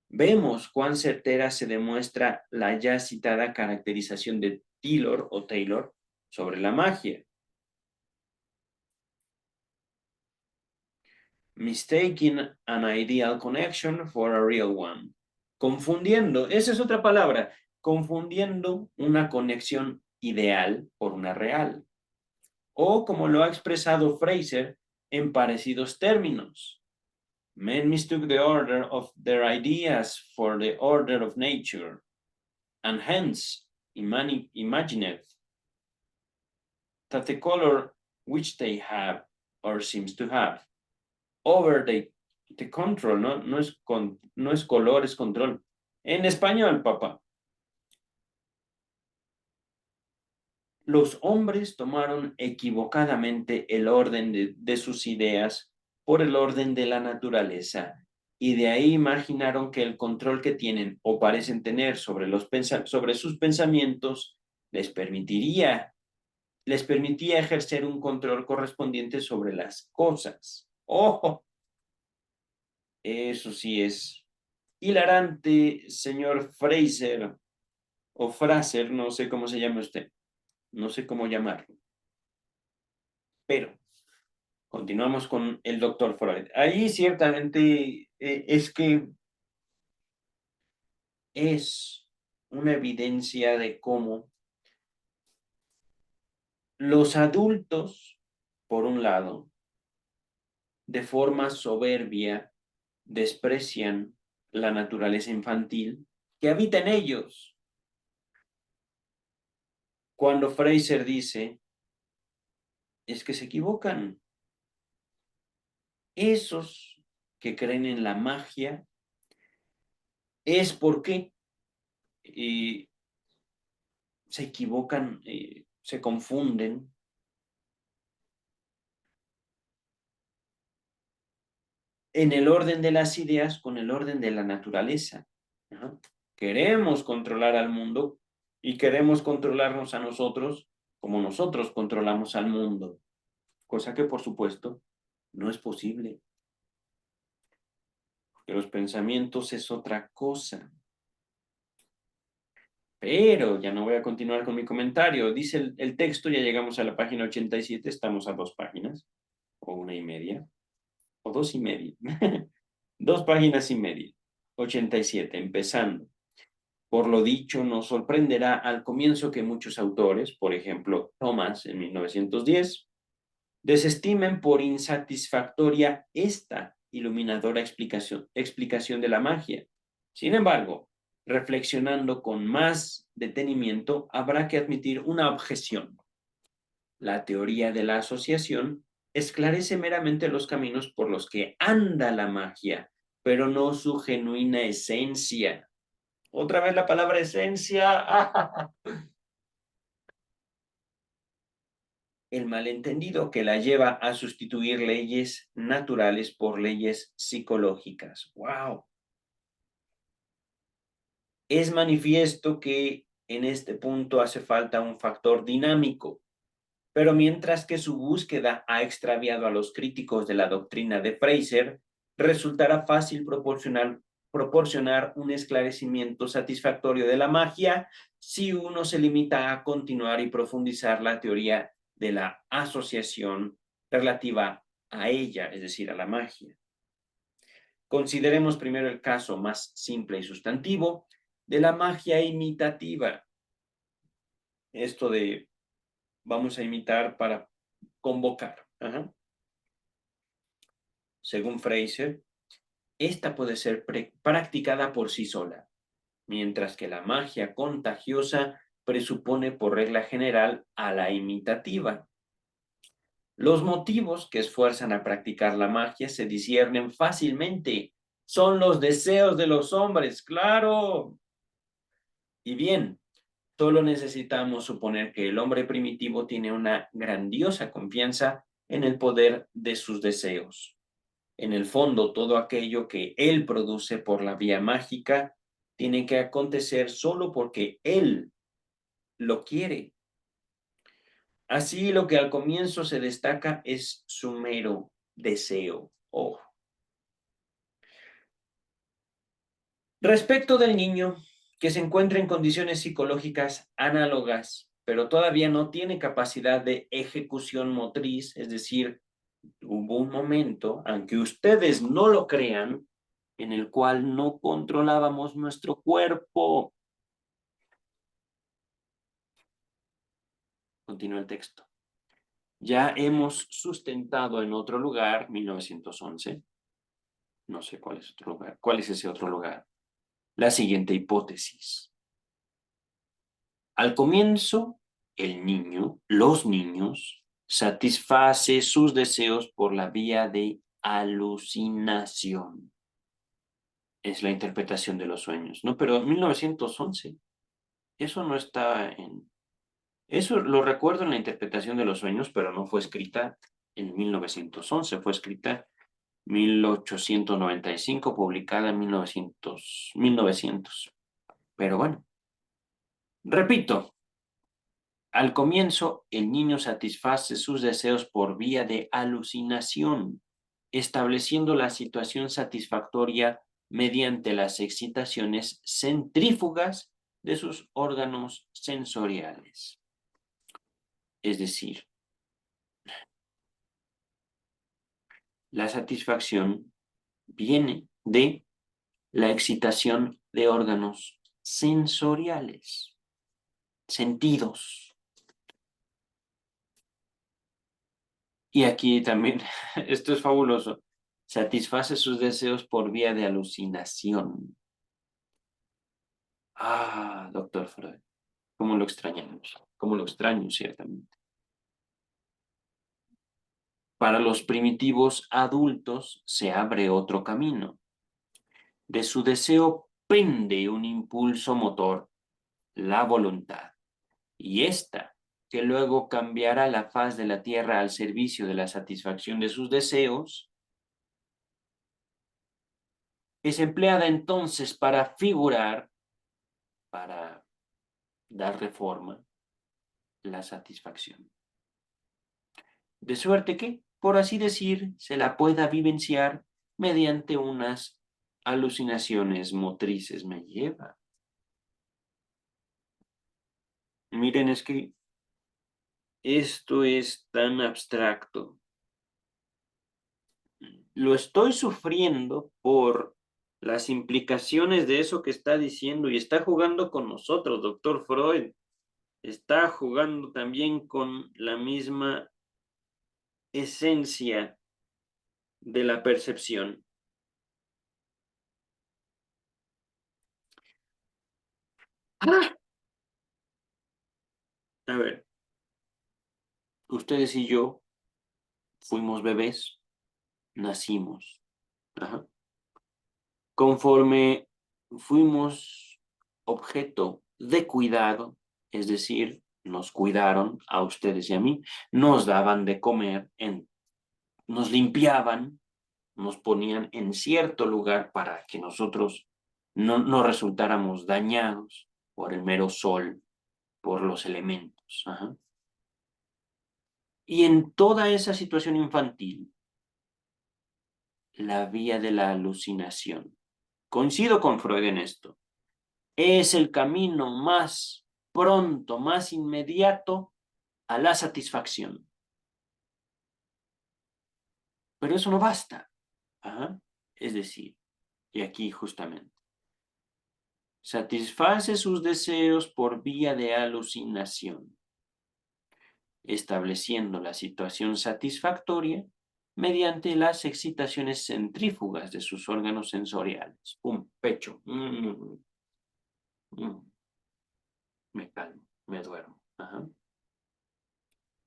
Vemos cuán certera se demuestra la ya citada caracterización de Taylor sobre la magia. Mistaking an ideal connection for a real one. Confundiendo, esa es otra palabra, confundiendo una conexión ideal por una real. O como lo ha expresado Fraser en parecidos términos. Men mistook the order of their ideas for the order of nature, and hence imagined that the color which they have, or seems to have, over The control, ¿no? No es color, es control. En español, papá. Los hombres tomaron equivocadamente el orden de sus ideas por el orden de la naturaleza y de ahí imaginaron que el control que tienen o parecen tener sobre sus pensamientos les permitía ejercer un control correspondiente sobre las cosas. ¡Ojo! Eso sí es hilarante, señor Fraser, o Fraser, no sé cómo se llama usted, no sé cómo llamarlo, pero continuamos con el doctor Freud. Ahí ciertamente es que es una evidencia de cómo los adultos, por un lado, de forma soberbia, desprecian la naturaleza infantil que habita en ellos. Cuando Fraser dice, es que se equivocan. Esos que creen en la magia es porque se equivocan, se confunden en el orden de las ideas con el orden de la naturaleza. Ajá. Queremos controlar al mundo y queremos controlarnos a nosotros como nosotros controlamos al mundo, cosa que por supuesto no es posible, porque los pensamientos es otra cosa. Pero ya no voy a continuar con mi comentario. Dice el texto, ya llegamos a la página 87, estamos a 2 páginas, o 1 y media, o 2 y media. 2 páginas y media. 87, empezando. Por lo dicho, nos sorprenderá al comienzo que muchos autores, por ejemplo, Thomas en 1910, desestimen por insatisfactoria esta iluminadora explicación de la magia. Sin embargo, reflexionando con más detenimiento, habrá que admitir una objeción. La teoría de la asociación esclarece meramente los caminos por los que anda la magia, pero no su genuina esencia. Otra vez la palabra esencia. El malentendido que la lleva a sustituir leyes naturales por leyes psicológicas. ¡Wow! Es manifiesto que en este punto hace falta un factor dinámico, pero mientras que su búsqueda ha extraviado a los críticos de la doctrina de Fraser, resultará fácil proporcionar un esclarecimiento satisfactorio de la magia si uno se limita a continuar y profundizar la teoría de la asociación relativa a ella, es decir, a la magia. Consideremos primero el caso más simple y sustantivo de la magia imitativa. Esto de vamos a imitar para convocar. Ajá. Según Fraser, esta puede ser practicada por sí sola, mientras que la magia contagiosa presupone por regla general a la imitativa. Los motivos que esfuerzan a practicar la magia se disciernen fácilmente. Son los deseos de los hombres, claro. Y bien, solo necesitamos suponer que el hombre primitivo tiene una grandiosa confianza en el poder de sus deseos. En el fondo, todo aquello que él produce por la vía mágica tiene que acontecer solo porque él lo quiere. Así, lo que al comienzo se destaca es su mero deseo. Oh. Respecto del niño, que se encuentra en condiciones psicológicas análogas, pero todavía no tiene capacidad de ejecución motriz, es decir, hubo un momento, aunque ustedes no lo crean, en el cual no controlábamos nuestro cuerpo. Continúa el texto. Ya hemos sustentado en otro lugar, 1911, no sé cuál es otro lugar, cuál es ese otro lugar, la siguiente hipótesis. Al comienzo, los niños, satisface sus deseos por la vía de alucinación. Es la interpretación de los sueños, ¿no? Pero en 1911, eso no está en... Eso lo recuerdo en la interpretación de los sueños, pero no fue escrita en 1911, fue escrita en 1895, publicada en 1900. Pero bueno, repito, al comienzo el niño satisface sus deseos por vía de alucinación, estableciendo la situación satisfactoria mediante las excitaciones centrífugas de sus órganos sensoriales. Es decir, la satisfacción viene de la excitación de órganos sensoriales, sentidos. Y aquí también, esto es fabuloso, satisface sus deseos por vía de alucinación. Ah, doctor Freud, cómo lo extrañamos, cómo lo extraño, ciertamente. Para los primitivos adultos se abre otro camino. De su deseo pende un impulso motor, la voluntad, y ésta, que luego cambiará la faz de la tierra al servicio de la satisfacción de sus deseos, es empleada entonces para figurar, para dar reforma, la satisfacción. De suerte que, por así decir, se la pueda vivenciar mediante unas alucinaciones motrices. Me lleva. Miren, es que esto es tan abstracto. Lo estoy sufriendo por las implicaciones de eso que está diciendo y está jugando con nosotros, doctor Freud. Está jugando también con la misma esencia de la percepción. ¡Ah! A ver, ustedes y yo fuimos bebés, nacimos. Ajá. Conforme fuimos objeto de cuidado, es decir, nos cuidaron a ustedes y a mí, nos daban de comer, nos limpiaban, nos ponían en cierto lugar para que nosotros no resultáramos dañados por el mero sol, por los elementos. Ajá. Y en toda esa situación infantil, la vía de la alucinación. Coincido con Freud en esto. Es el camino más pronto, más inmediato a la satisfacción. Pero eso no basta. Ajá. Es decir, y aquí justamente, satisface sus deseos por vía de alucinación, estableciendo la situación satisfactoria mediante las excitaciones centrífugas de sus órganos sensoriales. Un pecho. Me calmo, me duermo. Ajá.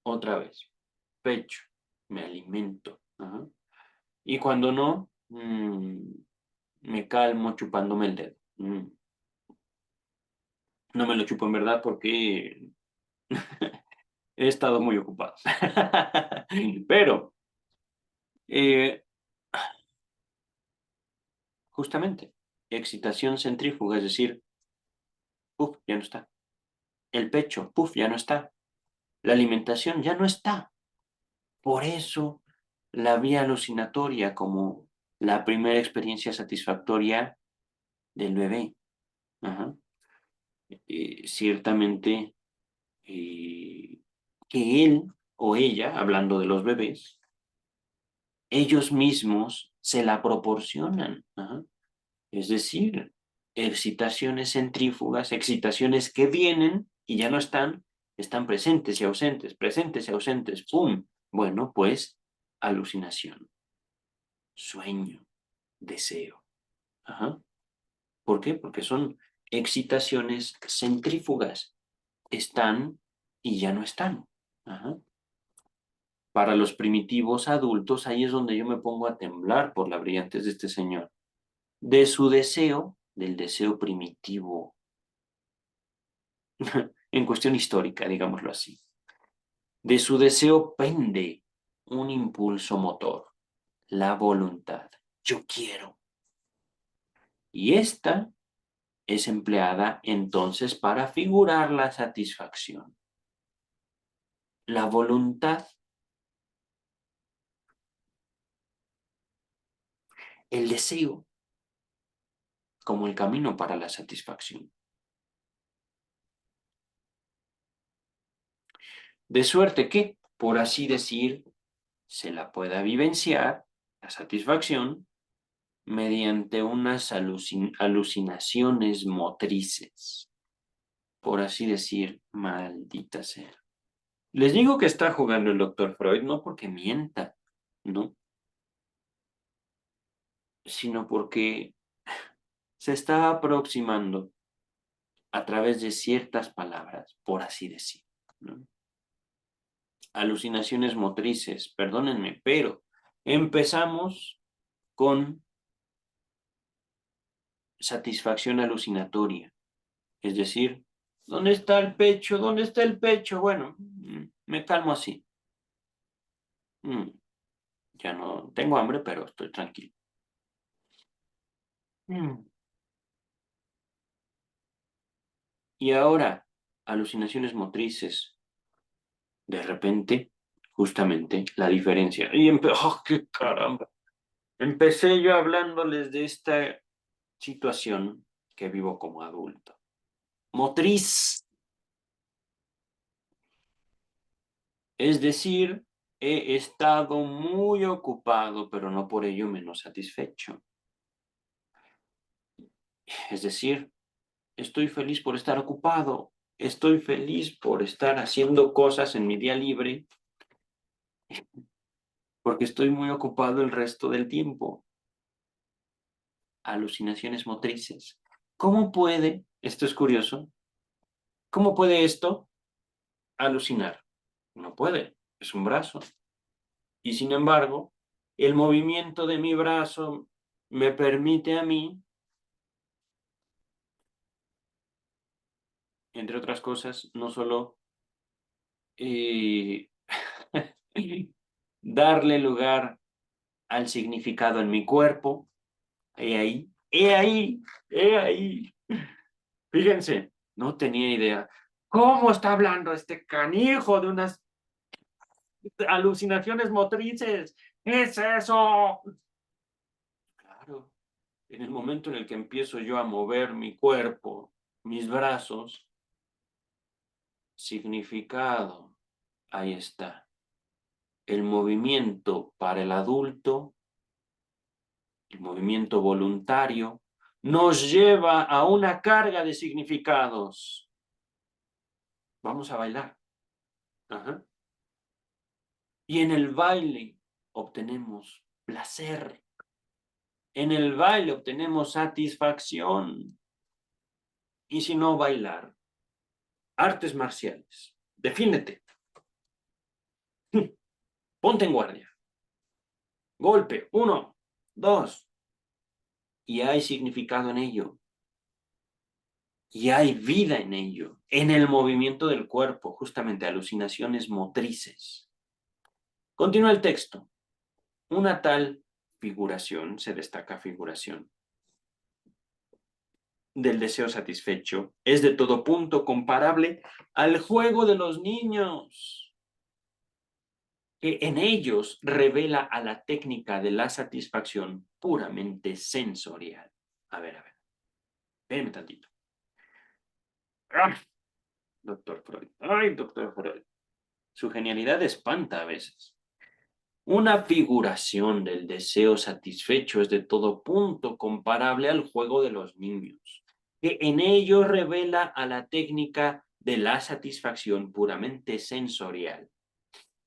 Otra vez. Pecho. Me alimento. Ajá. Y cuando no, me calmo chupándome el dedo. No me lo chupo en verdad porque he estado muy ocupado. Pero, eh, justamente, excitación centrífuga, es decir, puf, ya no está. El pecho, puf, ya no está. La alimentación ya no está. Por eso, la vía alucinatoria como la primera experiencia satisfactoria del bebé. Ajá. Ciertamente, eh, que él o ella, hablando de los bebés, ellos mismos se la proporcionan. Ajá. Es decir, excitaciones centrífugas, excitaciones que vienen y ya no están, están presentes y ausentes, ¡pum! Bueno, pues alucinación, sueño, deseo. Ajá. ¿Por qué? Porque son excitaciones centrífugas. Están y ya no están. Ajá. para los primitivos adultos, ahí es donde yo me pongo a temblar por la brillantez de este señor. De su deseo, del deseo primitivo, en cuestión histórica, digámoslo así. De su deseo pende un impulso motor, la voluntad. Yo quiero. Y esta es empleada entonces para figurar la satisfacción. La voluntad, el deseo, como el camino para la satisfacción. De suerte que, por así decir, se la pueda vivenciar, la satisfacción, mediante unas alucinaciones motrices. Por así decir, maldita sea. Les digo que está jugando el doctor Freud no porque mienta, ¿no? Sino porque se está aproximando a través de ciertas palabras, por así decir, ¿no? Alucinaciones motrices, perdónenme, pero empezamos con satisfacción alucinatoria, es decir, ¿dónde está el pecho? ¿Dónde está el pecho? Bueno, me calmo así. Ya no tengo hambre, pero estoy tranquilo. Y ahora, alucinaciones motrices, de repente, justamente, la diferencia. Y ¡oh, qué caramba! Empecé yo hablándoles de esta situación que vivo como adulto. Motriz, es decir, he estado muy ocupado, pero no por ello menos satisfecho. Es decir, estoy feliz por estar ocupado, estoy feliz por estar haciendo cosas en mi día libre, porque estoy muy ocupado el resto del tiempo. Alucinaciones motrices. ¿Cómo puede, esto es curioso, cómo puede esto alucinar? No puede, es un brazo. Y sin embargo, el movimiento de mi brazo me permite a mí, entre otras cosas, no solo eh, darle lugar al significado en mi cuerpo, he ahí, he ahí, he ahí. Fíjense, no tenía idea. ¿Cómo está hablando este canijo de unas alucinaciones motrices? ¿Qué es eso? Claro, en el momento en el que empiezo yo a mover mi cuerpo, mis brazos, significado, ahí está. El movimiento para el adulto, el movimiento voluntario, nos lleva a una carga de significados. Vamos a bailar. Ajá. Y en el baile obtenemos placer. En el baile obtenemos satisfacción. Y si no, bailar. Artes marciales. Defínete. Ponte en guardia. Golpe. 1, 2. Y hay significado en ello. Y hay vida en ello. En el movimiento del cuerpo, justamente alucinaciones motrices. Continúa el texto. Una tal figuración, se destaca figuración, del deseo satisfecho es de todo punto comparable al juego de los niños, que en ellos revela a la técnica de la satisfacción puramente sensorial. A ver, espérenme tantito. ¡Ah! Doctor Freud. Ay, doctor Freud. Su genialidad espanta a veces. Una figuración del deseo satisfecho es de todo punto comparable al juego de los niños, que en ello revela a la técnica de la satisfacción puramente sensorial.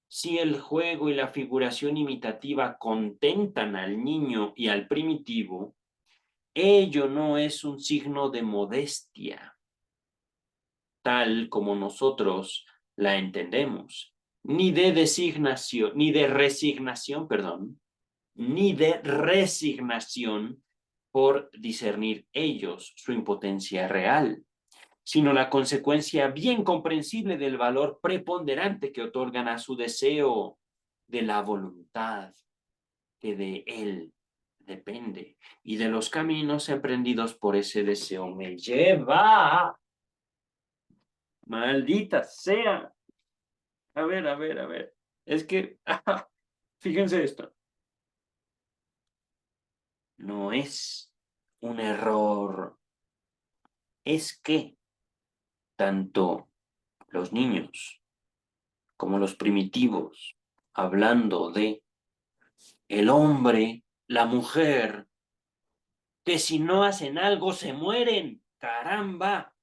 Si el juego y la figuración imitativa contentan al niño y al primitivo, ello no es un signo de modestia, tal como nosotros la entendemos, ni de designación, ni de resignación, perdón, ni de resignación por discernir ellos su impotencia real, sino la consecuencia bien comprensible del valor preponderante que otorgan a su deseo de la voluntad que de él depende y de los caminos emprendidos por ese deseo me lleva. Maldita sea. A ver, a ver, a ver. Es que, fíjense esto. No es un error. Es que tanto los niños como los primitivos, hablando de el hombre, la mujer, que si no hacen algo se mueren, caramba,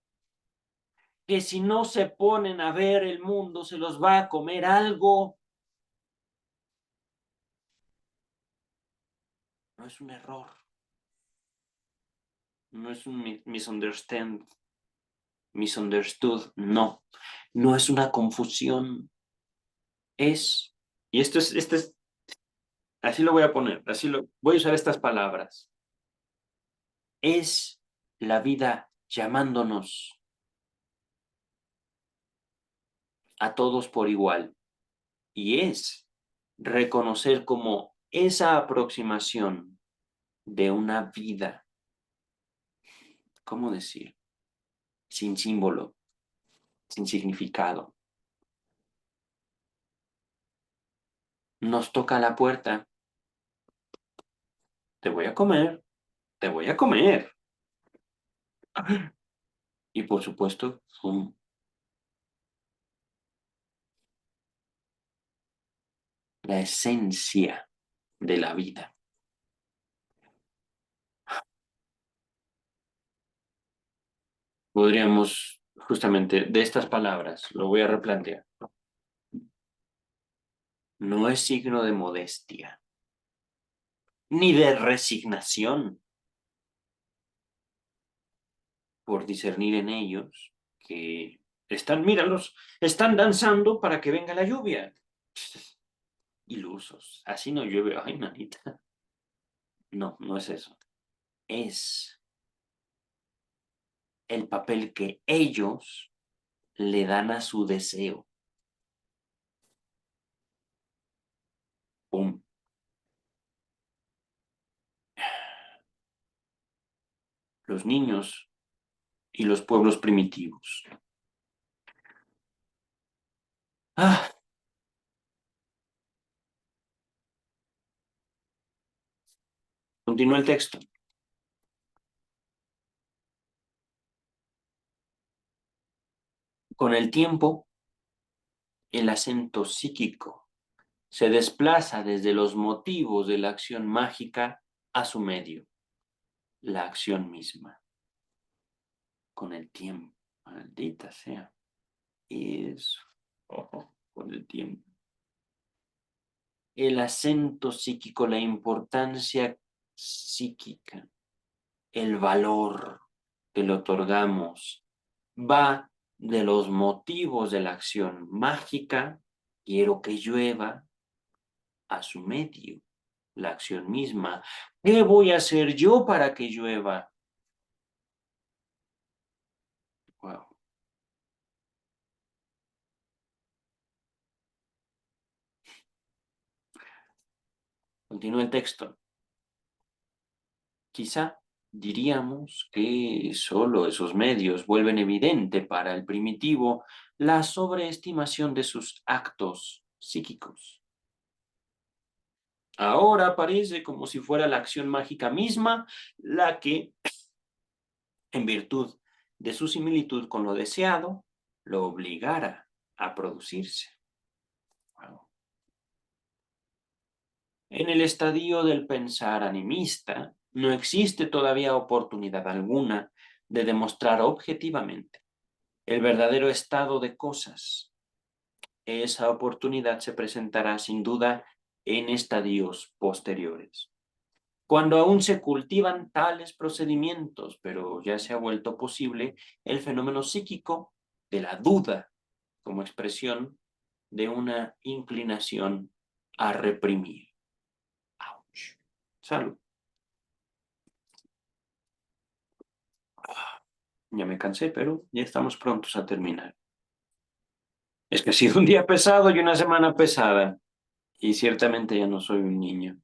que si no se ponen a ver el mundo se los va a comer algo. No es un error, no es un misunderstood, no, no es una confusión, y esto es, así lo voy a poner, voy a usar estas palabras, es la vida llamándonos a todos por igual, y es reconocer como esa aproximación de una vida, ¿cómo decir? Sin símbolo, sin significado. Nos toca la puerta, te voy a comer, te voy a comer. Y por supuesto, la esencia de la vida. Podríamos, justamente, de estas palabras, lo voy a replantear. No es signo de modestia, ni de resignación por discernir en ellos que están, míralos, están danzando para que venga la lluvia. Ilusos, así no llueve, ay, nanita. No, no es eso. Es el papel que ellos le dan a su deseo. ¡Pum! Los niños y los pueblos primitivos. Ah, continúa el texto. Con el tiempo, el acento psíquico se desplaza desde los motivos de la acción mágica a su medio, la acción misma. Con el tiempo, maldita sea. Eso, con el tiempo. El acento psíquico, la importancia psíquica, el valor que le otorgamos, va de los motivos de la acción mágica, quiero que llueva, a su medio, la acción misma. ¿Qué voy a hacer yo para que llueva? Wow. Continúa el texto. Quizá diríamos que solo esos medios vuelven evidente para el primitivo la sobreestimación de sus actos psíquicos. Ahora parece como si fuera la acción mágica misma la que, en virtud de su similitud con lo deseado, lo obligara a producirse. Wow. En el estadio del pensar animista, no existe todavía oportunidad alguna de demostrar objetivamente el verdadero estado de cosas. Esa oportunidad se presentará sin duda en estadios posteriores, cuando aún se cultivan tales procedimientos, pero ya se ha vuelto posible el fenómeno psíquico de la duda como expresión de una inclinación a reprimir. ¡Auch! Salud. Ya me cansé, pero ya estamos prontos a terminar. Es que ha sido un día pesado y una semana pesada, y ciertamente ya no soy un niño.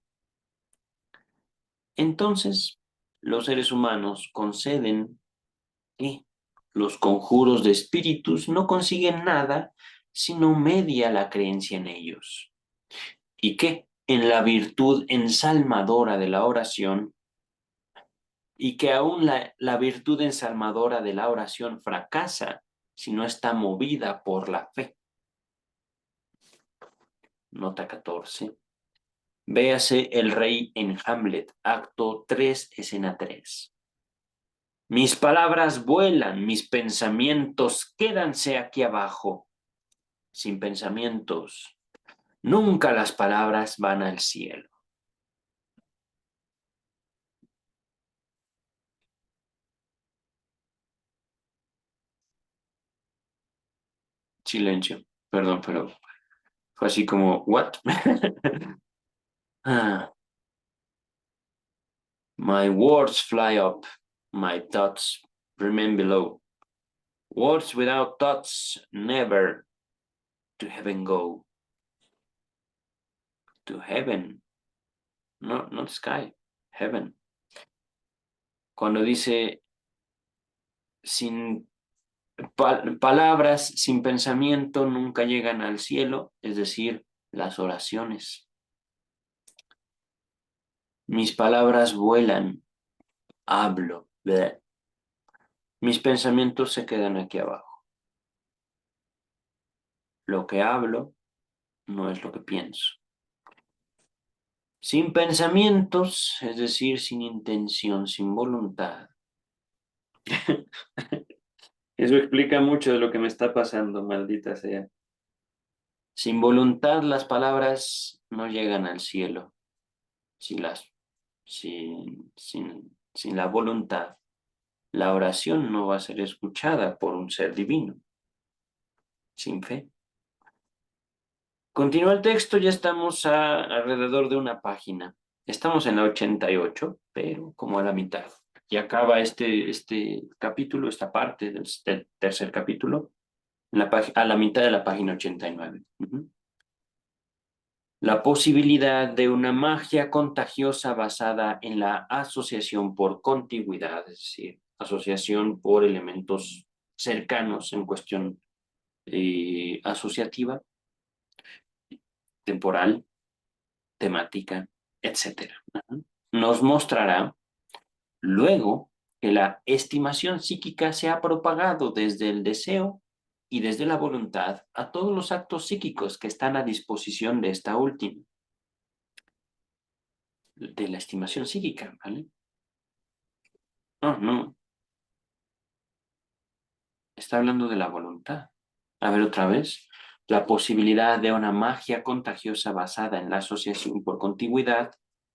Entonces, los seres humanos conceden que los conjuros de espíritus no consiguen nada si no media la creencia en ellos, y que en la virtud ensalmadora de la oración, y que aún la virtud ensalmadora de la oración fracasa si no está movida por la fe. Nota 14. Véase el rey en Hamlet, acto 3, escena 3. Mis palabras vuelan, mis pensamientos quédanse aquí abajo. Sin pensamientos, nunca las palabras van al cielo. Silencio, perdón, pero fue así como, ¿what? Ah, my words fly up, my thoughts remain below. Words without thoughts never to heaven go. To heaven, no, not sky, heaven. Cuando dice sin palabras, sin pensamiento, nunca llegan al cielo, es decir, las oraciones. Mis palabras vuelan, hablo, bleh. Mis pensamientos se quedan aquí abajo. Lo que hablo no es lo que pienso. Sin pensamientos, es decir, sin intención, sin voluntad. Eso explica mucho de lo que me está pasando, maldita sea. Sin voluntad, las palabras no llegan al cielo. Sin la voluntad, la oración no va a ser escuchada por un ser divino. Sin fe. Continúa el texto, ya estamos alrededor de una página. Estamos en la 88, pero como a la mitad. Y acaba este capítulo, esta parte del tercer capítulo, a la mitad de la página 89. La posibilidad de una magia contagiosa basada en la asociación por contigüidad, es decir, asociación por elementos cercanos en cuestión asociativa, temporal, temática, etcétera. Nos mostrará luego que la estimación psíquica se ha propagado desde el deseo y desde la voluntad a todos los actos psíquicos que están a disposición de esta última, de la estimación psíquica, ¿vale? No, no, está hablando de la voluntad. A ver otra vez. La posibilidad de una magia contagiosa basada en la asociación por contigüidad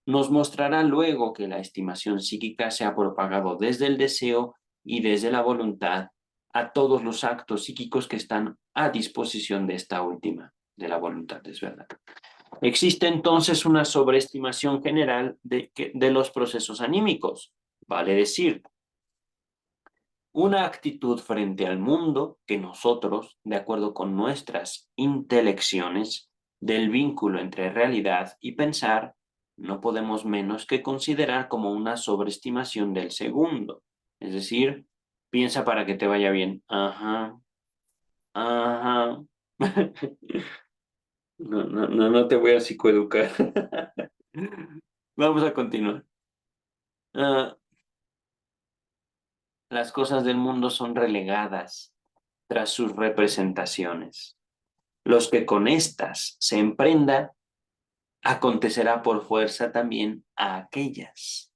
nos mostrará luego que la estimación psíquica se ha propagado desde el deseo y desde la voluntad a todos los actos psíquicos que están a disposición de esta última, de la voluntad, es verdad. Existe entonces una sobreestimación general de los procesos anímicos, vale decir, una actitud frente al mundo que nosotros, de acuerdo con nuestras intelecciones del vínculo entre realidad y pensar, no podemos menos que considerar como una sobreestimación del segundo. Es decir, piensa para que te vaya bien. Ajá, ajá. No, no, no, no te voy a psicoeducar. Vamos a continuar. Ah, las cosas del mundo son relegadas tras sus representaciones. Los que con estas se emprendan, acontecerá por fuerza también a aquellas.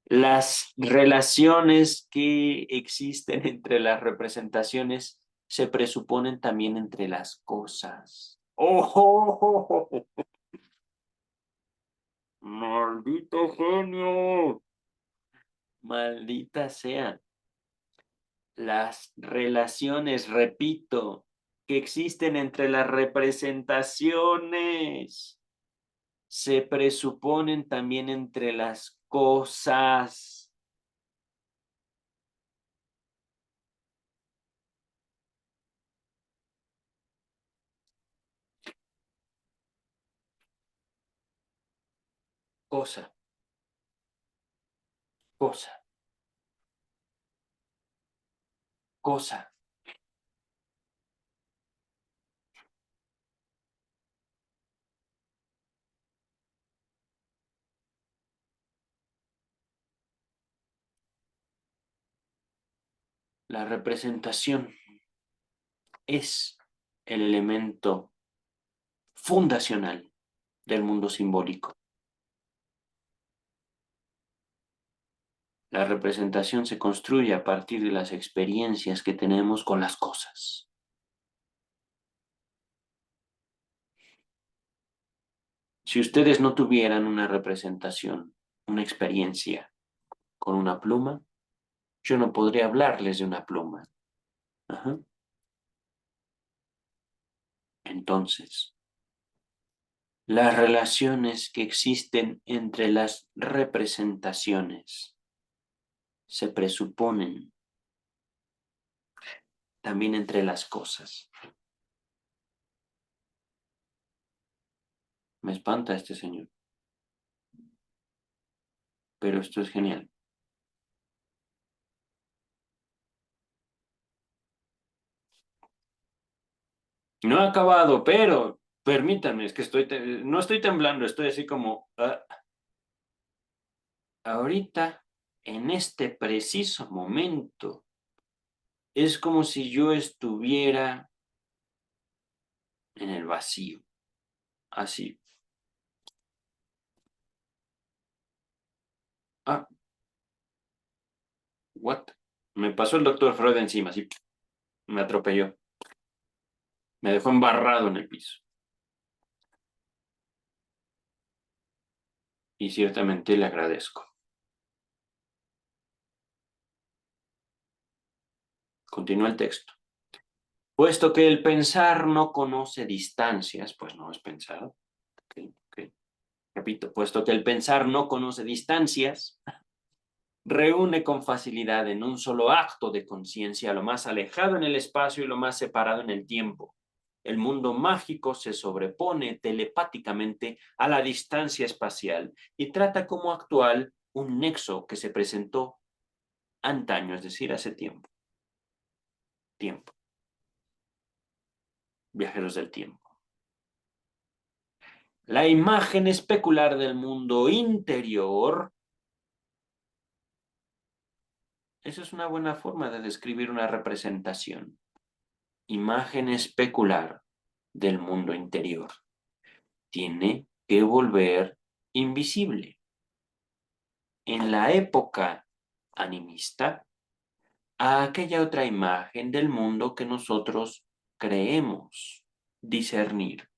Las relaciones que existen entre las representaciones se presuponen también entre las cosas. ¡Oh! ¡Maldito genio! Maldita sea. Las relaciones, repito, que existen entre las representaciones se presuponen también entre las cosas. Cosa, cosa, cosa. La representación es el elemento fundacional del mundo simbólico. La representación se construye a partir de las experiencias que tenemos con las cosas. Si ustedes no tuvieran una representación, una experiencia con una pluma, yo no podría hablarles de una pluma. Ajá. Entonces, las relaciones que existen entre las representaciones se presuponen también entre las cosas. Me espanta este señor, pero esto es genial. No he acabado, pero permítanme, es que no estoy temblando, estoy así como, ahorita, en este preciso momento, es como si yo estuviera en el vacío, así. Ah, what? Me pasó el doctor Freud encima, así, me atropelló, me dejó embarrado en el piso. Y ciertamente le agradezco. Continúa el texto. Puesto que el pensar no conoce distancias, pues no es pensar. Okay, okay. Repito, puesto que el pensar no conoce distancias, reúne con facilidad en un solo acto de conciencia lo más alejado en el espacio y lo más separado en el tiempo. El mundo mágico se sobrepone telepáticamente a la distancia espacial y trata como actual un nexo que se presentó antaño, es decir, hace tiempo. Tiempo. Viajeros del tiempo. La imagen especular del mundo interior. Esa es una buena forma de describir una representación. Imagen especular del mundo interior. Tiene que volver invisible. En la época animista, a aquella otra imagen del mundo que nosotros creemos discernir,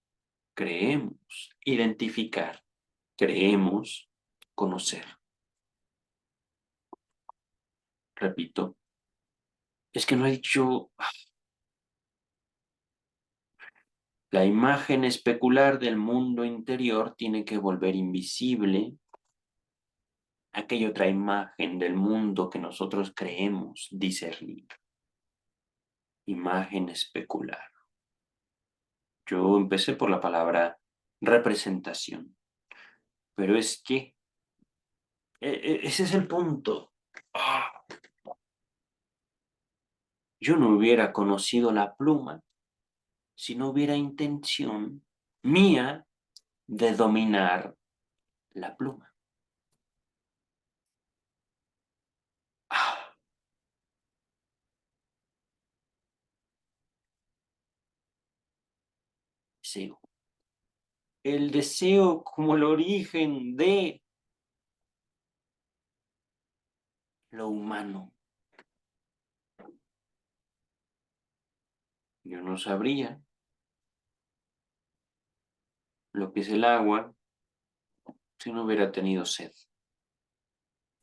creemos identificar, creemos conocer. Repito, es que no he dicho. La imagen especular del mundo interior tiene que volver invisible aquella otra imagen del mundo que nosotros creemos discernir. Imagen especular. Yo empecé por la palabra representación, pero es que ese es el punto. Yo no hubiera conocido la pluma si no hubiera intención mía de dominar la pluma. Ah, deseo. El deseo como el origen de lo humano. Yo no sabría lo que es el agua si no hubiera tenido sed.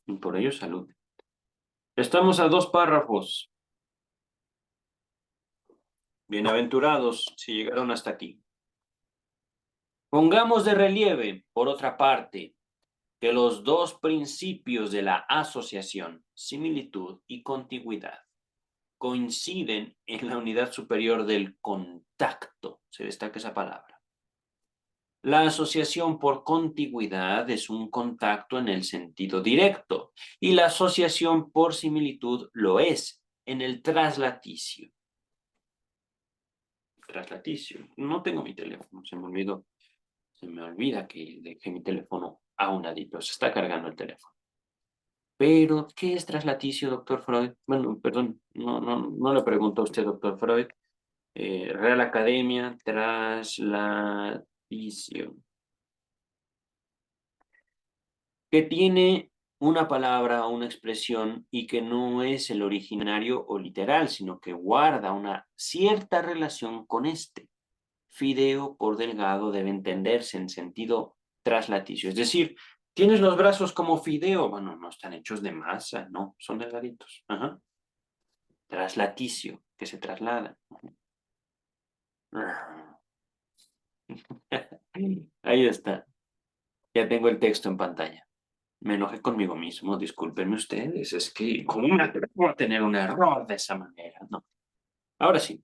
Y por ello salud. Estamos a 2 párrafos. Bienaventurados si llegaron hasta aquí. Pongamos de relieve, por otra parte, que los dos principios de la asociación, similitud y contigüidad, coinciden en la unidad superior del contacto. Se destaca esa palabra. La asociación por contigüidad es un contacto en el sentido directo y la asociación por similitud lo es en el traslaticio. Traslaticio. No tengo mi teléfono, se me olvidó. Se me olvida que dejé mi teléfono a un ladito. Se está cargando el teléfono. Pero, ¿qué es traslaticio, doctor Freud? Bueno, perdón, no le pregunto a usted, doctor Freud. Real Academia, traslaticio. Que tiene una palabra o una expresión y que no es el originario o literal, sino que guarda una cierta relación con este. Fideo por delgado debe entenderse en sentido traslaticio. Es decir, ¿tienes los brazos como fideo? Bueno, no están hechos de masa, no, son delgaditos. Ajá. Traslaticio, que se traslada. Ahí está. Ya tengo el texto en pantalla. Me enojé conmigo mismo, discúlpenme ustedes, es que ¿cómo me atrevo a tener un error de esa manera? No. Ahora sí,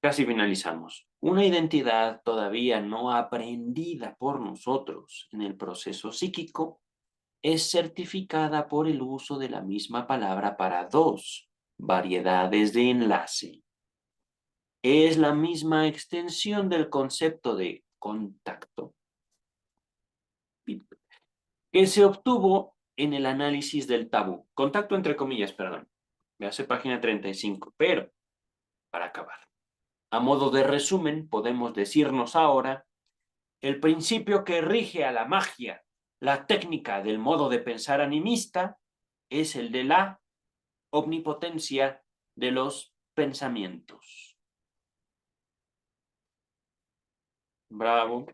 casi finalizamos. Una identidad todavía no aprendida por nosotros en el proceso psíquico es certificada por el uso de la misma palabra para dos variedades de enlace. Es la misma extensión del concepto de contacto que se obtuvo en el análisis del tabú. Contacto entre comillas, perdón. Me hace página 35, pero para acabar. A modo de resumen, podemos decirnos ahora el principio que rige a la magia, la técnica del modo de pensar animista, es el de la omnipotencia de los pensamientos. Bravo,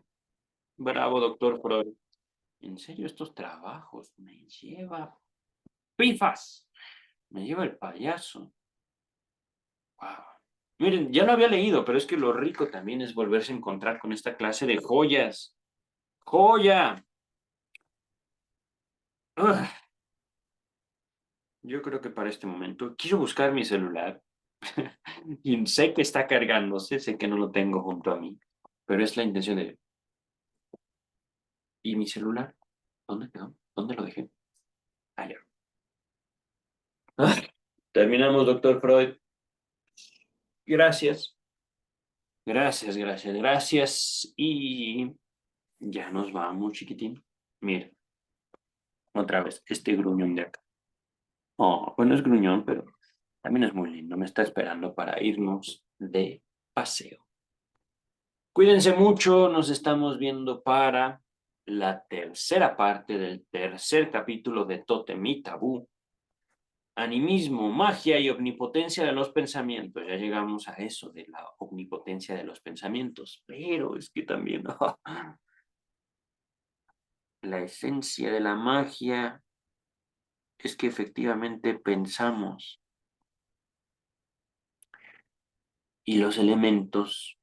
bravo, doctor Freud. En serio, estos trabajos me lleva pifas, me lleva el payaso. Wow. Miren, ya lo había leído, pero es que lo rico también es volverse a encontrar con esta clase de joyas. ¡Joya! Ugh. Yo creo que para este momento quiero buscar mi celular. Y sé que está cargándose, sé que no lo tengo junto a mí, pero es la intención de... ¿Y mi celular? ¿Dónde quedó? ¿Dónde lo dejé? Allá. Ah, terminamos, doctor Freud. Gracias. Gracias, gracias, gracias. Y ya nos vamos, chiquitín. Mira, otra vez, este gruñón de acá. Oh, bueno, es gruñón, pero también es muy lindo. Me está esperando para irnos de paseo. Cuídense mucho, nos estamos viendo para la tercera parte del tercer capítulo de Tótem y Tabú. Animismo, magia y omnipotencia de los pensamientos. Ya llegamos a eso de la omnipotencia de los pensamientos, pero es que también la esencia de la magia es que efectivamente pensamos y los elementos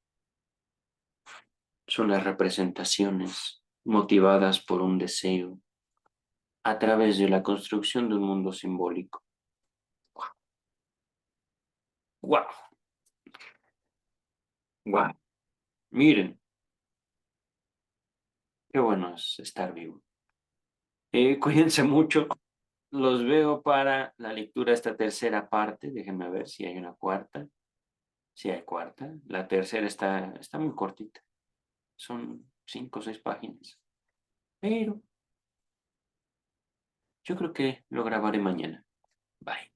son las representaciones motivadas por un deseo a través de la construcción de un mundo simbólico. ¡Wow! ¡Wow! Miren, qué bueno es estar vivo. Cuídense mucho. Los veo para la lectura de esta tercera parte. Déjenme ver si hay una cuarta. Si hay cuarta. La tercera está muy cortita. Son 5 o 6 páginas. Pero yo creo que lo grabaré mañana. Bye.